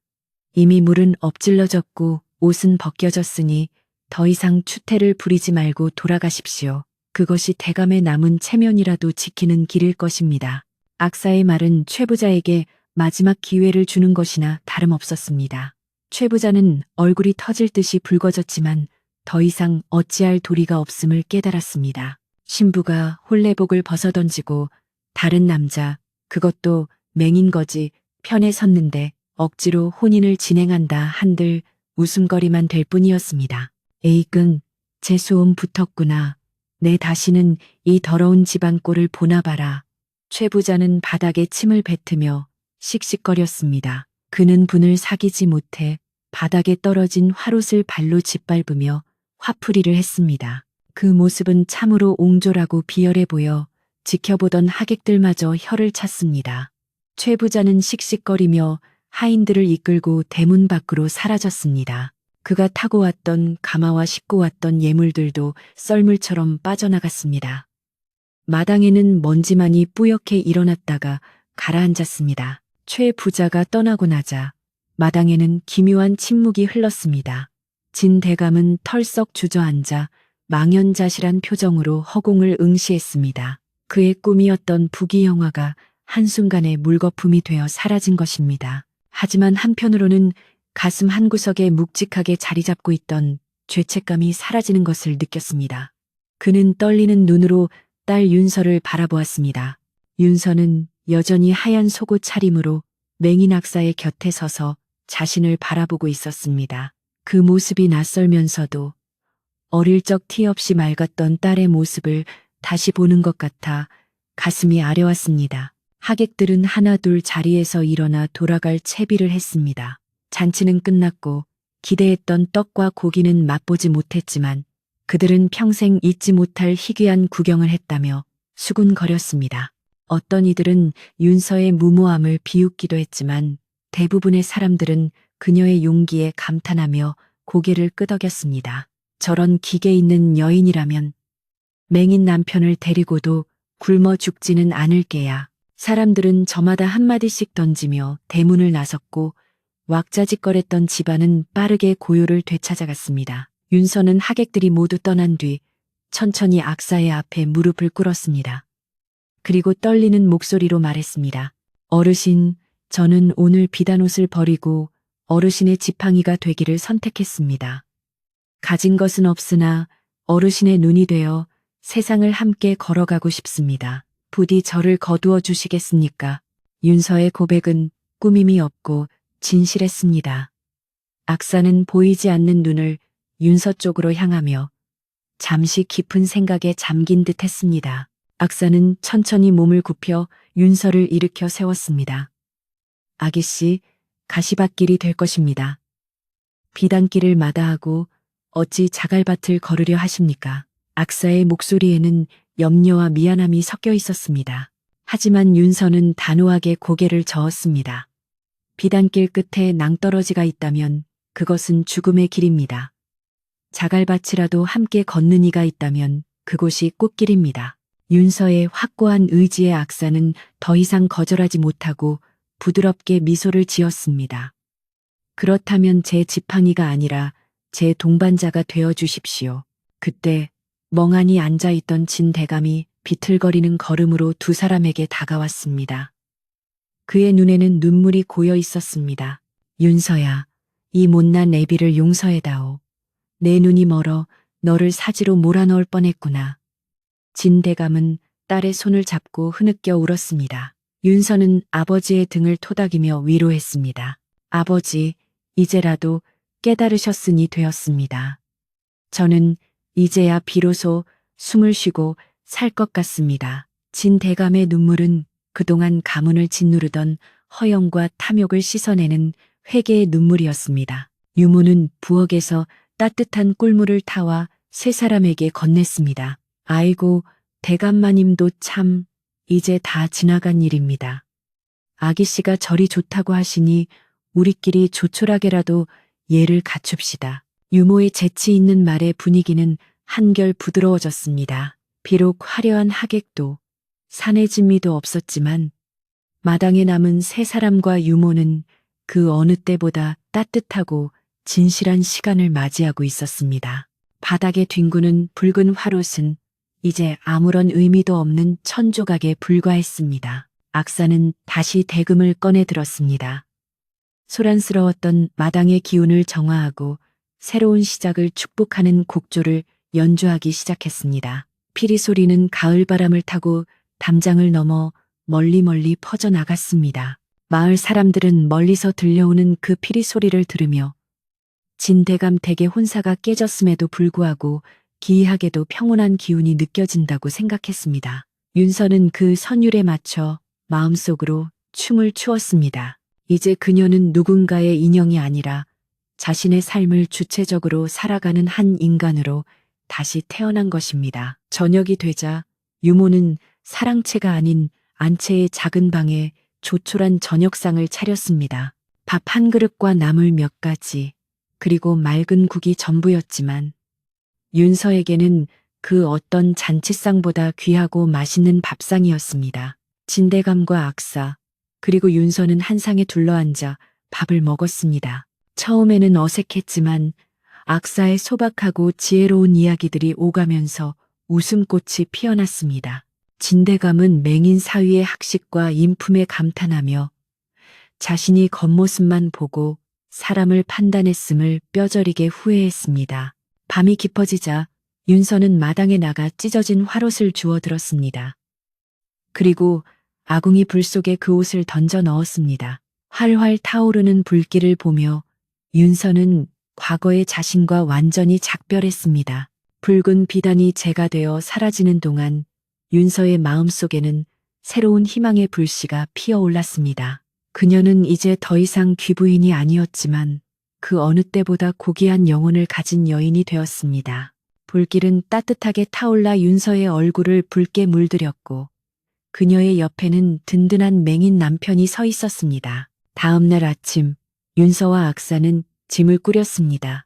이미 물은 엎질러졌고 옷은 벗겨졌으니 더 이상 추태를 부리지 말고 돌아가십시오. 그것이 대감의 남은 체면이라도 지키는 길일 것입니다. 악사의 말은 최 부자에게 마지막 기회를 주는 것이나 다름없었습니다. 최 부자는 얼굴이 터질 듯이 붉어졌지만 더 이상 어찌할 도리가 없음을 깨달았습니다. 신부가 홀레복을 벗어던지고 다른 남자, 그것도 맹인거지 편에 섰는데 억지로 혼인을 진행한다 한들 웃음거리만 될 뿐이었습니다. 에이끙, 재수음 붙었구나. 내 다시는 이 더러운 집안 꼴을 보나 봐라. 최 부자는 바닥에 침을 뱉으며 씩씩거렸습니다. 그는 분을 사귀지 못해 바닥에 떨어진 화롯을 발로 짓밟으며 화풀이를 했습니다. 그 모습은 참으로 옹졸하고 비열해 보여 지켜보던 하객들마저 혀를 찼습니다. 최 부자는 씩씩거리며 하인들을 이끌고 대문 밖으로 사라졌습니다. 그가 타고 왔던 가마와 싣고 왔던 예물들도 썰물처럼 빠져나갔습니다. 마당에는 먼지만이 뿌옇게 일어났다가 가라앉았습니다. 최 부자가 떠나고 나자 마당에는 기묘한 침묵이 흘렀습니다. 진 대감은 털썩 주저앉아 망연자실한 표정으로 허공을 응시했습니다. 그의 꿈이었던 부귀영화가 한순간에 물거품이 되어 사라진 것입니다. 하지만 한편으로는 가슴 한구석에 묵직하게 자리 잡고 있던 죄책감이 사라지는 것을 느꼈습니다. 그는 떨리는 눈으로 딸 윤서를 바라보았습니다. 윤서는 여전히 하얀 속옷 차림으로 맹인 악사의 곁에 서서 자신을 바라보고 있었습니다. 그 모습이 낯설면서도 어릴 적 티 없이 맑았던 딸의 모습을 다시 보는 것 같아 가슴이 아려왔습니다. 하객들은 하나둘 자리에서 일어나 돌아갈 채비를 했습니다. 잔치는 끝났고 기대했던 떡과 고기는 맛보지 못했지만 그들은 평생 잊지 못할 희귀한 구경을 했다며 수군거렸습니다. 어떤 이들은 윤서의 무모함을 비웃기도 했지만 대부분의 사람들은 그녀의 용기에 감탄하며 고개를 끄덕였습니다. 저런 기계 있는 여인이라면 맹인 남편을 데리고도 굶어 죽지는 않을게야. 사람들은 저마다 한마디씩 던지며 대문을 나섰고 왁자지껄했던 집안은 빠르게 고요를 되찾아갔습니다. 윤서는 하객들이 모두 떠난 뒤 천천히 악사의 앞에 무릎을 꿇었습니다. 그리고 떨리는 목소리로 말했습니다. 어르신, 저는 오늘 비단옷을 버리고 어르신의 지팡이가 되기를 선택했습니다. 가진 것은 없으나 어르신의 눈이 되어 세상을 함께 걸어가고 싶습니다. 부디 저를 거두어 주시겠습니까? 윤서의 고백은 꾸밈이 없고 진실했습니다. 악사는 보이지 않는 눈을 윤서 쪽으로 향하며 잠시 깊은 생각에 잠긴 듯 했습니다. 악사는 천천히 몸을 굽혀 윤서를 일으켜 세웠습니다. 아기씨, 가시밭길이 될 것입니다. 비단길을 마다하고 어찌 자갈밭을 걸으려 하십니까? 악사의 목소리에는 염려와 미안함이 섞여 있었습니다. 하지만 윤서는 단호하게 고개를 저었습니다. 비단길 끝에 낭떠러지가 있다면 그것은 죽음의 길입니다. 자갈밭이라도 함께 걷는 이가 있다면 그곳이 꽃길입니다. 윤서의 확고한 의지의 악사는 더 이상 거절하지 못하고 부드럽게 미소를 지었습니다. 그렇다면 제 지팡이가 아니라 제 동반자가 되어 주십시오. 그때 멍하니 앉아있던 진 대감이 비틀거리는 걸음으로 두 사람에게 다가왔습니다. 그의 눈에는 눈물이 고여 있었습니다. 윤서야, 이 못난 애비를 용서해다오. 내 눈이 멀어 너를 사지로 몰아넣을 뻔했구나. 진 대감은 딸의 손을 잡고 흐느껴 울었습니다. 윤서는 아버지의 등을 토닥이며 위로했습니다. 아버지, 이제라도 깨달으셨으니 되었습니다. 저는 이제야 비로소 숨을 쉬고 살 것 같습니다. 진 대감의 눈물은 그동안 가문을 짓누르던 허영과 탐욕을 씻어내는 회개의 눈물이었습니다. 유모는 부엌에서 따뜻한 꿀물을 타와 세 사람에게 건넸습니다. 아이고, 대감마님도 참, 이제 다 지나간 일입니다. 아기씨가 저리 좋다고 하시니 우리끼리 조촐하게라도 예를 갖춥시다. 유모의 재치 있는 말에 분위기는 한결 부드러워졌습니다. 비록 화려한 하객도 사내 진미도 없었지만 마당에 남은 세 사람과 유모는 그 어느 때보다 따뜻하고 진실한 시간을 맞이하고 있었습니다. 바닥에 뒹구는 붉은 화롯은 이제 아무런 의미도 없는 천조각에 불과했습니다. 악사는 다시 대금을 꺼내 들었습니다. 소란스러웠던 마당의 기운을 정화하고 새로운 시작을 축복하는 곡조를 연주하기 시작했습니다. 피리 소리는 가을바람을 타고 담장을 넘어 멀리 퍼져나갔습니다. 마을 사람들은 멀리서 들려오는 그 피리 소리를 들으며 진대감 댁의 혼사가 깨졌음에도 불구하고 기이하게도 평온한 기운이 느껴진다고 생각했습니다. 윤서는 그 선율에 맞춰 마음속으로 춤을 추었습니다. 이제 그녀는 누군가의 인형이 아니라 자신의 삶을 주체적으로 살아가는 한 인간으로 다시 태어난 것입니다. 저녁이 되자 유모는 사랑채가 아닌 안채의 작은 방에 조촐한 저녁상을 차렸습니다. 밥 한 그릇과 나물 몇 가지, 그리고 맑은 국이 전부였지만 윤서에게는 그 어떤 잔치상보다 귀하고 맛있는 밥상이었습니다. 진대감과 악사, 그리고 윤서는 한 상에 둘러앉아 밥을 먹었습니다. 처음에는 어색했지만 악사의 소박하고 지혜로운 이야기들이 오가면서 웃음꽃이 피어났습니다. 진대감은 맹인 사위의 학식과 인품에 감탄하며 자신이 겉모습만 보고 사람을 판단했음을 뼈저리게 후회했습니다. 밤이 깊어지자 윤서는 마당에 나가 찢어진 화롯을 주워 들었습니다. 그리고 아궁이 불 속에 그 옷을 던져 넣었습니다. 활활 타오르는 불길을 보며 윤서는 과거의 자신과 완전히 작별했습니다. 붉은 비단이 재가 되어 사라지는 동안 윤서의 마음속에는 새로운 희망의 불씨가 피어올랐습니다. 그녀는 이제 더 이상 귀부인이 아니었지만 그 어느 때보다 고귀한 영혼을 가진 여인이 되었습니다. 불길은 따뜻하게 타올라 윤서의 얼굴을 붉게 물들였고 그녀의 옆에는 든든한 맹인 남편이 서 있었습니다. 다음 날 아침 윤서와 악사는 짐을 꾸렸습니다.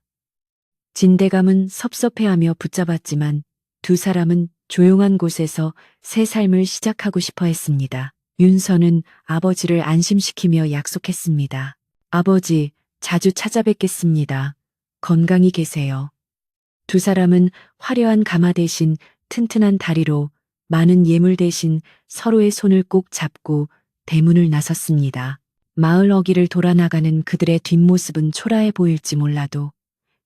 진대감은 섭섭해하며 붙잡았지만 두 사람은 조용한 곳에서 새 삶을 시작하고 싶어 했습니다. 윤서는 아버지를 안심시키며 약속했습니다. 아버지, 자주 찾아뵙겠습니다. 건강히 계세요. 두 사람은 화려한 가마 대신 튼튼한 다리로 많은 예물 대신 서로의 손을 꼭 잡고 대문을 나섰습니다. 마을 어귀를 돌아나가는 그들의 뒷모습은 초라해 보일지 몰라도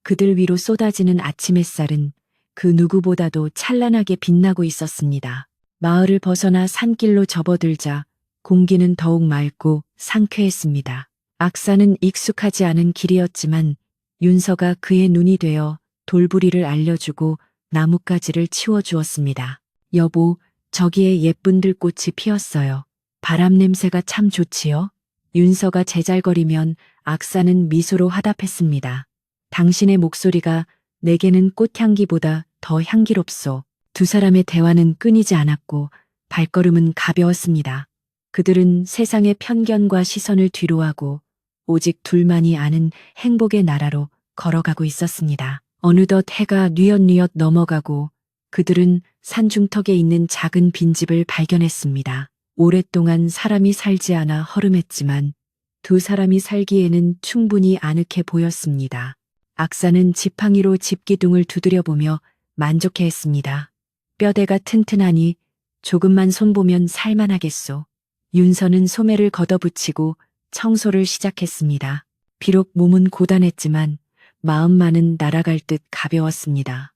그들 위로 쏟아지는 아침 햇살은 그 누구보다도 찬란하게 빛나고 있었습니다. 마을을 벗어나 산길로 접어들자 공기는 더욱 맑고 상쾌했습니다. 악사는 익숙하지 않은 길이었지만 윤서가 그의 눈이 되어 돌부리를 알려주고 나뭇가지를 치워주었습니다. 여보, 저기에 예쁜 들꽃이 피었어요. 바람 냄새가 참 좋지요? 윤서가 제잘거리면 악사는 미소로 화답했습니다. 당신의 목소리가 내게는 꽃향기보다 더 향기롭소. 두 사람의 대화는 끊이지 않았고 발걸음은 가벼웠습니다. 그들은 세상의 편견과 시선을 뒤로하고 오직 둘만이 아는 행복의 나라로 걸어가고 있었습니다. 어느덧 해가 뉘엿뉘엿 넘어가고 그들은 산중턱에 있는 작은 빈집을 발견했습니다. 오랫동안 사람이 살지 않아 허름했지만 두 사람이 살기에는 충분히 아늑해 보였습니다. 악사는 지팡이로 집기둥을 두드려보며 만족해했습니다. 뼈대가 튼튼하니 조금만 손보면 살만하겠소. 윤서는 소매를 걷어붙이고 청소를 시작했습니다. 비록 몸은 고단했지만 마음만은 날아갈 듯 가벼웠습니다.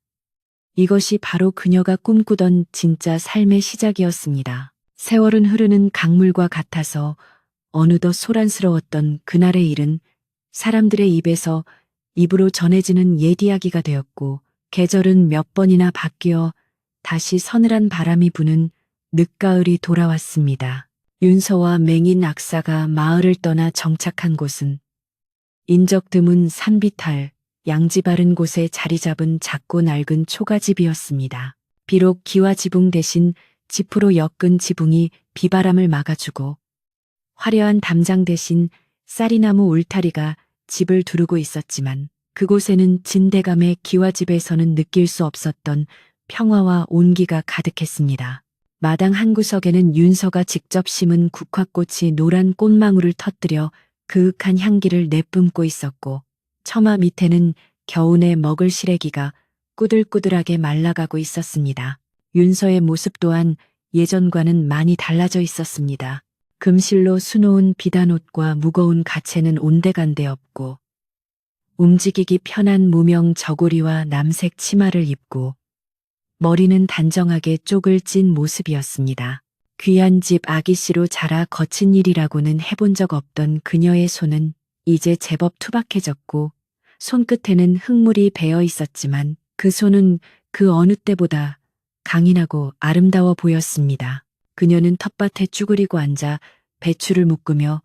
이것이 바로 그녀가 꿈꾸던 진짜 삶의 시작이었습니다. 세월은 흐르는 강물과 같아서 어느덧 소란스러웠던 그날의 일은 사람들의 입에서 입으로 전해지는 옛 이야기가 되었고 계절은 몇 번이나 바뀌어 다시 서늘한 바람이 부는 늦가을이 돌아왔습니다. 윤서와 맹인 악사가 마을을 떠나 정착한 곳은 인적 드문 산비탈, 양지 바른 곳에 자리 잡은 작고 낡은 초가집이었습니다. 비록 기와 지붕 대신 지프로 엮은 지붕이 비바람을 막아주고 화려한 담장 대신 쌀이나무 울타리가 집을 두르고 있었지만 그곳에는 진대감의 기와집에서는 느낄 수 없었던 평화와 온기가 가득했습니다. 마당 한 구석에는 윤서가 직접 심은 국화꽃이 노란 꽃망울을 터뜨려 그윽한 향기를 내뿜고 있었고 처마 밑에는 겨우내 먹을 시래기가 꾸들꾸들하게 말라가고 있었습니다. 윤서의 모습 또한 예전과는 많이 달라져 있었습니다. 금실로 수놓은 비단옷과 무거운 가채는 온데간데 없고 움직이기 편한 무명 저고리와 남색 치마를 입고 머리는 단정하게 쪽을 찐 모습이었습니다. 귀한 집 아기씨로 자라 거친 일이라고는 해본 적 없던 그녀의 손은 이제 제법 투박해졌고 손끝에는 흙물이 배어 있었지만 그 손은 그 어느 때보다 강인하고 아름다워 보였습니다. 그녀는 텃밭에 쭈그리고 앉아 배추를 묶으며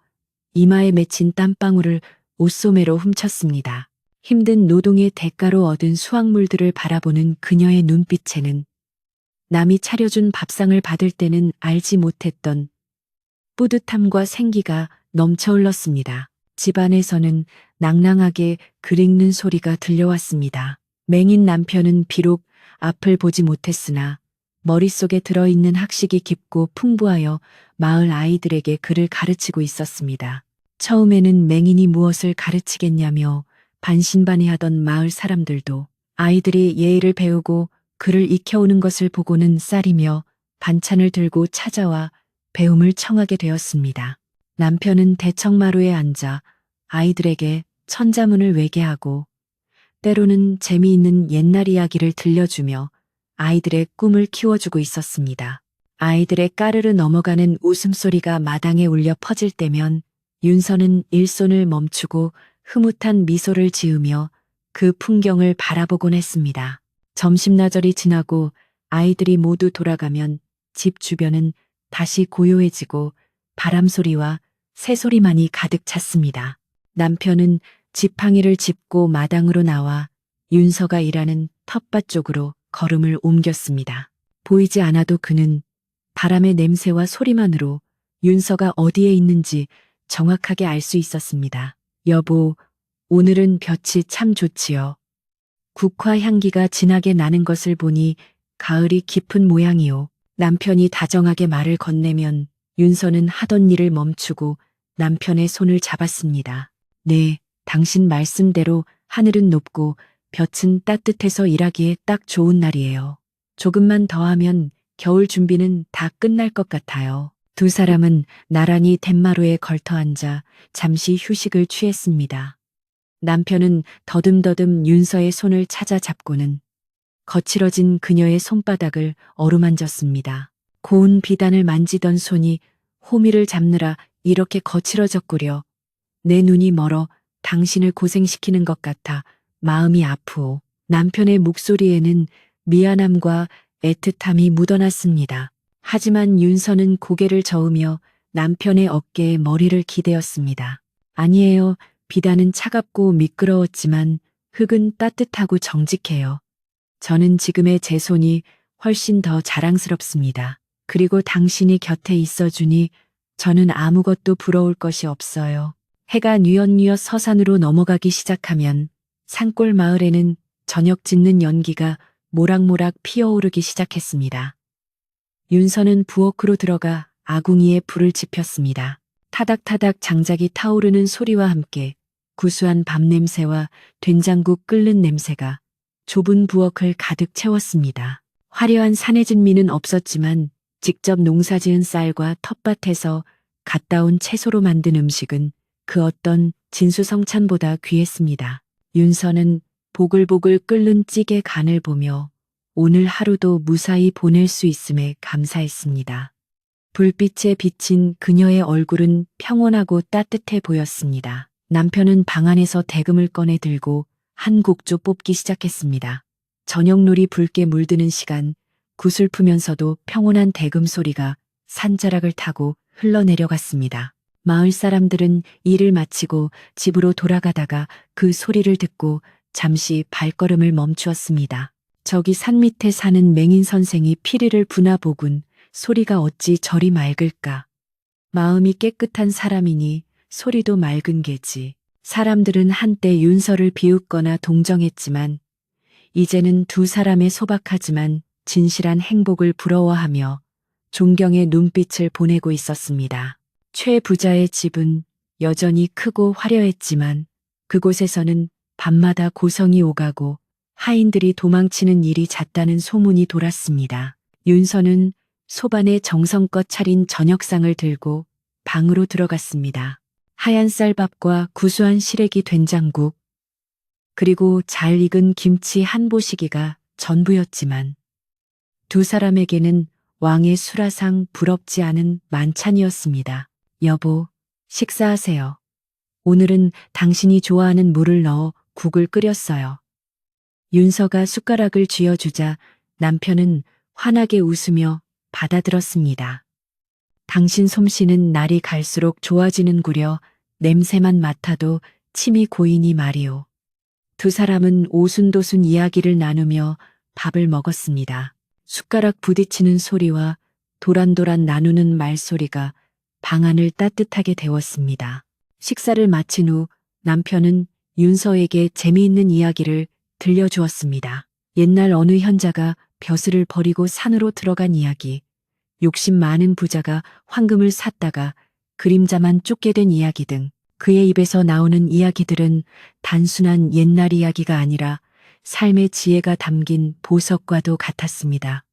이마에 맺힌 땀방울을 옷소매로 훔쳤습니다. 힘든 노동의 대가로 얻은 수확물들을 바라보는 그녀의 눈빛에는 남이 차려준 밥상을 받을 때는 알지 못했던 뿌듯함과 생기가 넘쳐 흘렀습니다. 집안에서는 낭낭하게 글 읽는 소리가 들려왔습니다. 맹인 남편은 비록 앞을 보지 못했으나 머릿속에 들어있는 학식이 깊고 풍부하여 마을 아이들에게 글을 가르치고 있었습니다. 처음에는 맹인이 무엇을 가르치겠냐며 반신반의하던 마을 사람들도 아이들이 예의를 배우고 글을 익혀오는 것을 보고는 쌀이며 반찬을 들고 찾아와 배움을 청하게 되었습니다. 남편은 대청마루에 앉아 아이들에게 천자문을 외게하고 때로는 재미있는 옛날 이야기를 들려주며 아이들의 꿈을 키워주고 있었습니다. 아이들의 까르르 넘어가는 웃음소리가 마당에 울려 퍼질 때면 윤서는 일손을 멈추고 흐뭇한 미소를 지으며 그 풍경을 바라보곤 했습니다. 점심나절이 지나고 아이들이 모두 돌아가면 집 주변은 다시 고요해지고 바람소리와 새소리만이 가득 찼습니다. 남편은 지팡이를 짚고 마당으로 나와 윤서가 일하는 텃밭 쪽으로 걸음을 옮겼습니다. 보이지 않아도 그는 바람의 냄새와 소리만으로 윤서가 어디에 있는지 정확하게 알 수 있었습니다. 여보, 오늘은 볕이 참 좋지요. 국화 향기가 진하게 나는 것을 보니 가을이 깊은 모양이요. 남편이 다정하게 말을 건네면 윤서는 하던 일을 멈추고 남편의 손을 잡았습니다. 네, 당신 말씀대로 하늘은 높고 볕은 따뜻해서 일하기에 딱 좋은 날이에요. 조금만 더 하면 겨울 준비는 다 끝날 것 같아요. 두 사람은 나란히 덴마루에 걸터 앉아 잠시 휴식을 취했습니다. 남편은 더듬더듬 윤서의 손을 찾아 잡고는 거칠어진 그녀의 손바닥을 어루만졌습니다. 고운 비단을 만지던 손이 호미를 잡느라 이렇게 거칠어졌구려. 내 눈이 멀어 당신을 고생시키는 것 같아 마음이 아프오. 남편의 목소리에는 미안함과 애틋함이 묻어났습니다. 하지만 윤서는 고개를 저으며 남편의 어깨에 머리를 기대었습니다. 아니에요. 비단은 차갑고 미끄러웠지만 흙은 따뜻하고 정직해요. 저는 지금의 제 손이 훨씬 더 자랑스럽습니다. 그리고 당신이 곁에 있어주니 저는 아무것도 부러울 것이 없어요. 해가 뉘엿뉘엿 서산으로 넘어가기 시작하면 산골 마을에는 저녁 짓는 연기가 모락모락 피어오르기 시작했습니다. 윤서는 부엌으로 들어가 아궁이에 불을 지폈습니다. 타닥타닥 장작이 타오르는 소리와 함께 구수한 밥 냄새와 된장국 끓는 냄새가 좁은 부엌을 가득 채웠습니다. 화려한 산해진미는 없었지만 직접 농사지은 쌀과 텃밭에서 갓 따온 채소로 만든 음식은 그 어떤 진수성찬보다 귀했습니다. 윤서는 보글보글 끓는 찌개 간을 보며 오늘 하루도 무사히 보낼 수 있음에 감사했습니다. 불빛에 비친 그녀의 얼굴은 평온하고 따뜻해 보였습니다. 남편은 방 안에서 대금을 꺼내 들고 한 곡조 뽑기 시작했습니다. 저녁놀이 붉게 물드는 시간, 구슬프면서도 평온한 대금 소리가 산자락을 타고 흘러내려갔습니다. 마을 사람들은 일을 마치고 집으로 돌아가다가 그 소리를 듣고 잠시 발걸음을 멈추었습니다. 저기 산 밑에 사는 맹인 선생이 피리를 부나 보군. 소리가 어찌 저리 맑을까. 마음이 깨끗한 사람이니 소리도 맑은 게지. 사람들은 한때 윤서를 비웃거나 동정했지만 이제는 두 사람의 소박하지만 진실한 행복을 부러워하며 존경의 눈빛을 보내고 있었습니다. 최 부자의 집은 여전히 크고 화려했지만 그곳에서는 밤마다 고성이 오가고 하인들이 도망치는 일이 잦다는 소문이 돌았습니다. 윤서는 소반에 정성껏 차린 저녁상을 들고 방으로 들어갔습니다. 하얀 쌀밥과 구수한 시래기 된장국, 그리고 잘 익은 김치 한 보시기가 전부였지만 두 사람에게는 왕의 수라상 부럽지 않은 만찬이었습니다. 여보, 식사하세요. 오늘은 당신이 좋아하는 물을 넣어 국을 끓였어요. 윤서가 숟가락을 쥐어주자 남편은 환하게 웃으며 받아들었습니다. 당신 솜씨는 날이 갈수록 좋아지는구려. 냄새만 맡아도 침이 고이니 말이오. 두 사람은 오순도순 이야기를 나누며 밥을 먹었습니다. 숟가락 부딪히는 소리와 도란도란 나누는 말소리가 방 안을 따뜻하게 데웠습니다. 식사를 마친 후 남편은 윤서에게 재미있는 이야기를 들려주었습니다. 옛날 어느 현자가 벼슬을 버리고 산으로 들어간 이야기, 욕심 많은 부자가 황금을 샀다가 그림자만 쫓게 된 이야기 등 그의 입에서 나오는 이야기들은 단순한 옛날 이야기가 아니라 삶의 지혜가 담긴 보석과도 같았습니다.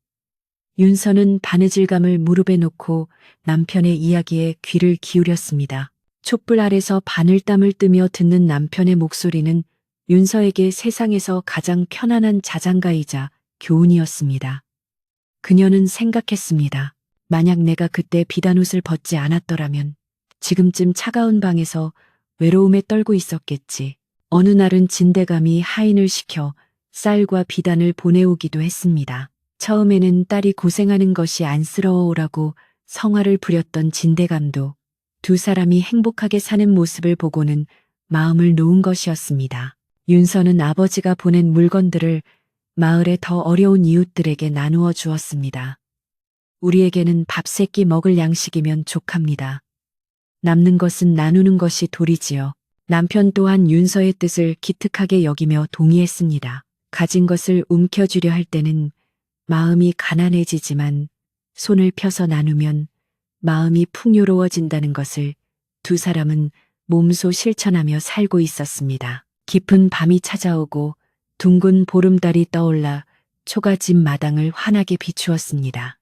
윤서는 바느질감을 무릎에 놓고 남편의 이야기에 귀를 기울였습니다. 촛불 아래서 바늘땀을 뜨며 듣는 남편의 목소리는 윤서에게 세상에서 가장 편안한 자장가이자 교훈이었습니다. 그녀는 생각했습니다. 만약 내가 그때 비단옷을 벗지 않았더라면 지금쯤 차가운 방에서 외로움에 떨고 있었겠지. 어느 날은 진대감이 하인을 시켜 쌀과 비단을 보내오기도 했습니다. 처음에는 딸이 고생하는 것이 안쓰러워오라고 성화를 부렸던 진대감도 두 사람이 행복하게 사는 모습을 보고는 마음을 놓은 것이었습니다. 윤서는 아버지가 보낸 물건들을 마을의 더 어려운 이웃들에게 나누어 주었습니다. 우리에게는 밥 세 끼 먹을 양식이면 족합니다. 남는 것은 나누는 것이 도리지요. 남편 또한 윤서의 뜻을 기특하게 여기며 동의했습니다. 가진 것을 움켜쥐려 할 때는 마음이 가난해지지만 손을 펴서 나누면 마음이 풍요로워진다는 것을 두 사람은 몸소 실천하며 살고 있었습니다. 깊은 밤이 찾아오고 둥근 보름달이 떠올라 초가집 마당을 환하게 비추었습니다.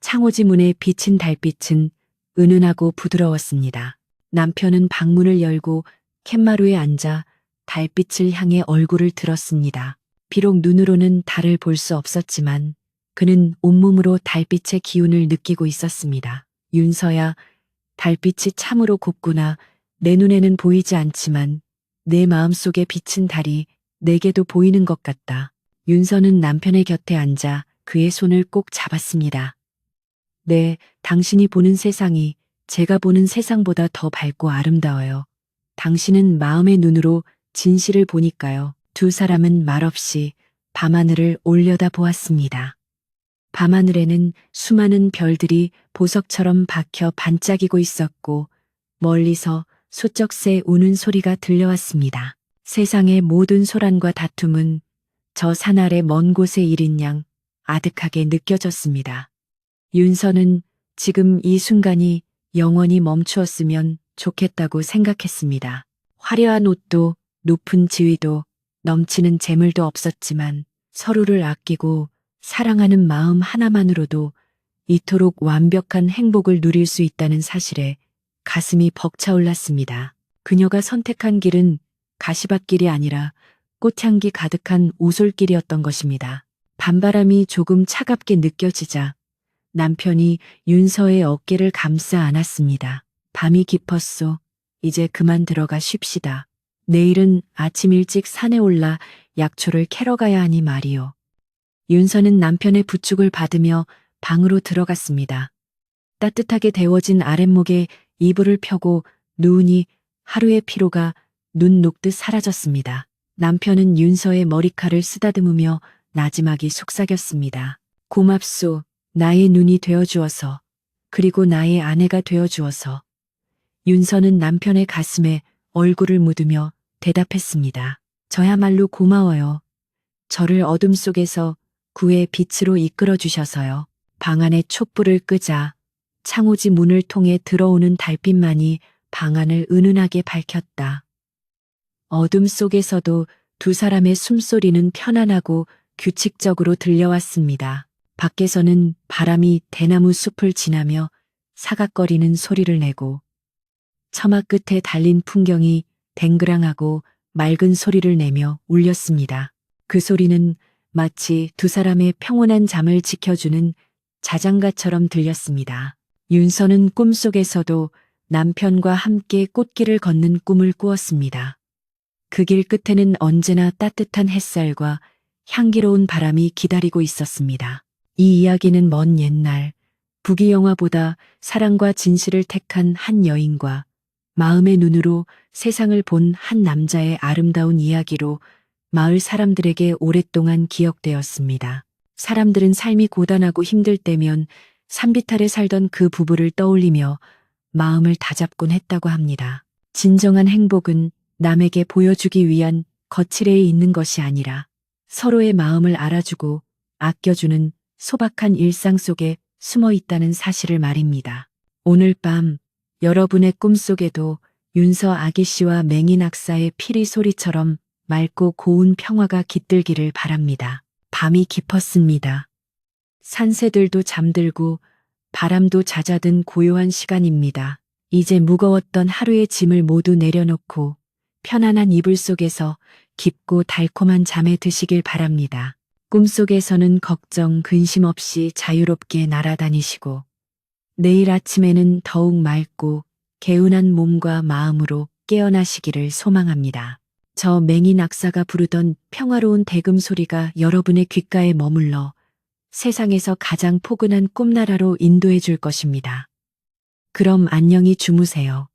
창호지 문에 비친 달빛은 은은하고 부드러웠습니다. 남편은 방문을 열고 캔마루에 앉아 달빛을 향해 얼굴을 들었습니다. 비록 눈으로는 달을 볼 수 없었지만 그는 온몸으로 달빛의 기운을 느끼고 있었습니다. 윤서야, 달빛이 참으로 곱구나. 내 눈에는 보이지 않지만 내 마음속에 비친 달이 내게도 보이는 것 같다. 윤서는 남편의 곁에 앉아 그의 손을 꼭 잡았습니다. 네, 당신이 보는 세상이 제가 보는 세상보다 더 밝고 아름다워요. 당신은 마음의 눈으로 진실을 보니까요. 두 사람은 말없이 밤하늘을 올려다 보았습니다. 밤하늘에는 수많은 별들이 보석처럼 박혀 반짝이고 있었고 멀리서 소쩍새 우는 소리가 들려왔습니다. 세상의 모든 소란과 다툼은 저 산 아래 먼 곳에 이른 양 아득하게 느껴졌습니다. 윤서는 지금 이 순간이 영원히 멈추었으면 좋겠다고 생각했습니다. 화려한 옷도 높은 지위도 넘치는 재물도 없었지만 서로를 아끼고 사랑하는 마음 하나만으로도 이토록 완벽한 행복을 누릴 수 있다는 사실에 가슴이 벅차올랐습니다. 그녀가 선택한 길은 가시밭길이 아니라 꽃향기 가득한 오솔길이었던 것입니다. 밤바람이 조금 차갑게 느껴지자 남편이 윤서의 어깨를 감싸 안았습니다. 밤이 깊었소. 이제 그만 들어가 쉽시다. 내일은 아침 일찍 산에 올라 약초를 캐러 가야 하니 말이요. 윤서는 남편의 부축을 받으며 방으로 들어갔습니다. 따뜻하게 데워진 아랫목에 이불을 펴고 누우니 하루의 피로가 눈 녹듯 사라졌습니다. 남편은 윤서의 머리칼을 쓰다듬으며 나지막이 속삭였습니다. 고맙소. 나의 눈이 되어주어서, 그리고 나의 아내가 되어주어서. 윤서는 남편의 가슴에 얼굴을 묻으며 대답했습니다. 저야말로 고마워요. 저를 어둠 속에서 구의 빛으로 이끌어 주셔서요. 방 안에 촛불을 끄자 창호지 문을 통해 들어오는 달빛만이 방 안을 은은하게 밝혔다. 어둠 속에서도 두 사람의 숨소리는 편안하고 규칙적으로 들려왔습니다. 밖에서는 바람이 대나무 숲을 지나며 사각거리는 소리를 내고 처마 끝에 달린 풍경이 댕그랑하고 맑은 소리를 내며 울렸습니다. 그 소리는 마치 두 사람의 평온한 잠을 지켜주는 자장가처럼 들렸습니다. 윤서는 꿈속에서도 남편과 함께 꽃길을 걷는 꿈을 꾸었습니다. 그 길 끝에는 언제나 따뜻한 햇살과 향기로운 바람이 기다리고 있었습니다. 이 이야기는 먼 옛날 부귀 영화보다 사랑과 진실을 택한 한 여인과 마음의 눈으로 세상을 본 한 남자의 아름다운 이야기로 마을 사람들에게 오랫동안 기억되었습니다. 사람들은 삶이 고단하고 힘들 때면 산비탈에 살던 그 부부를 떠올리며 마음을 다잡곤 했다고 합니다. 진정한 행복은 남에게 보여주기 위한 거칠애에 있는 것이 아니라 서로의 마음을 알아주고 아껴주는 소박한 일상 속에 숨어 있다는 사실을 말입니다. 오늘 밤 여러분의 꿈속에도 윤서 아기씨와 맹인 악사의 피리 소리처럼 맑고 고운 평화가 깃들기를 바랍니다. 밤이 깊었습니다. 산새들도 잠들고 바람도 잦아든 고요한 시간입니다. 이제 무거웠던 하루의 짐을 모두 내려놓고 편안한 이불 속에서 깊고 달콤한 잠에 드시길 바랍니다. 꿈속에서는 걱정, 근심 없이 자유롭게 날아다니시고 내일 아침에는 더욱 맑고 개운한 몸과 마음으로 깨어나시기를 소망합니다. 저 맹인 악사가 부르던 평화로운 대금 소리가 여러분의 귓가에 머물러 세상에서 가장 포근한 꿈나라로 인도해 줄 것입니다. 그럼 안녕히 주무세요.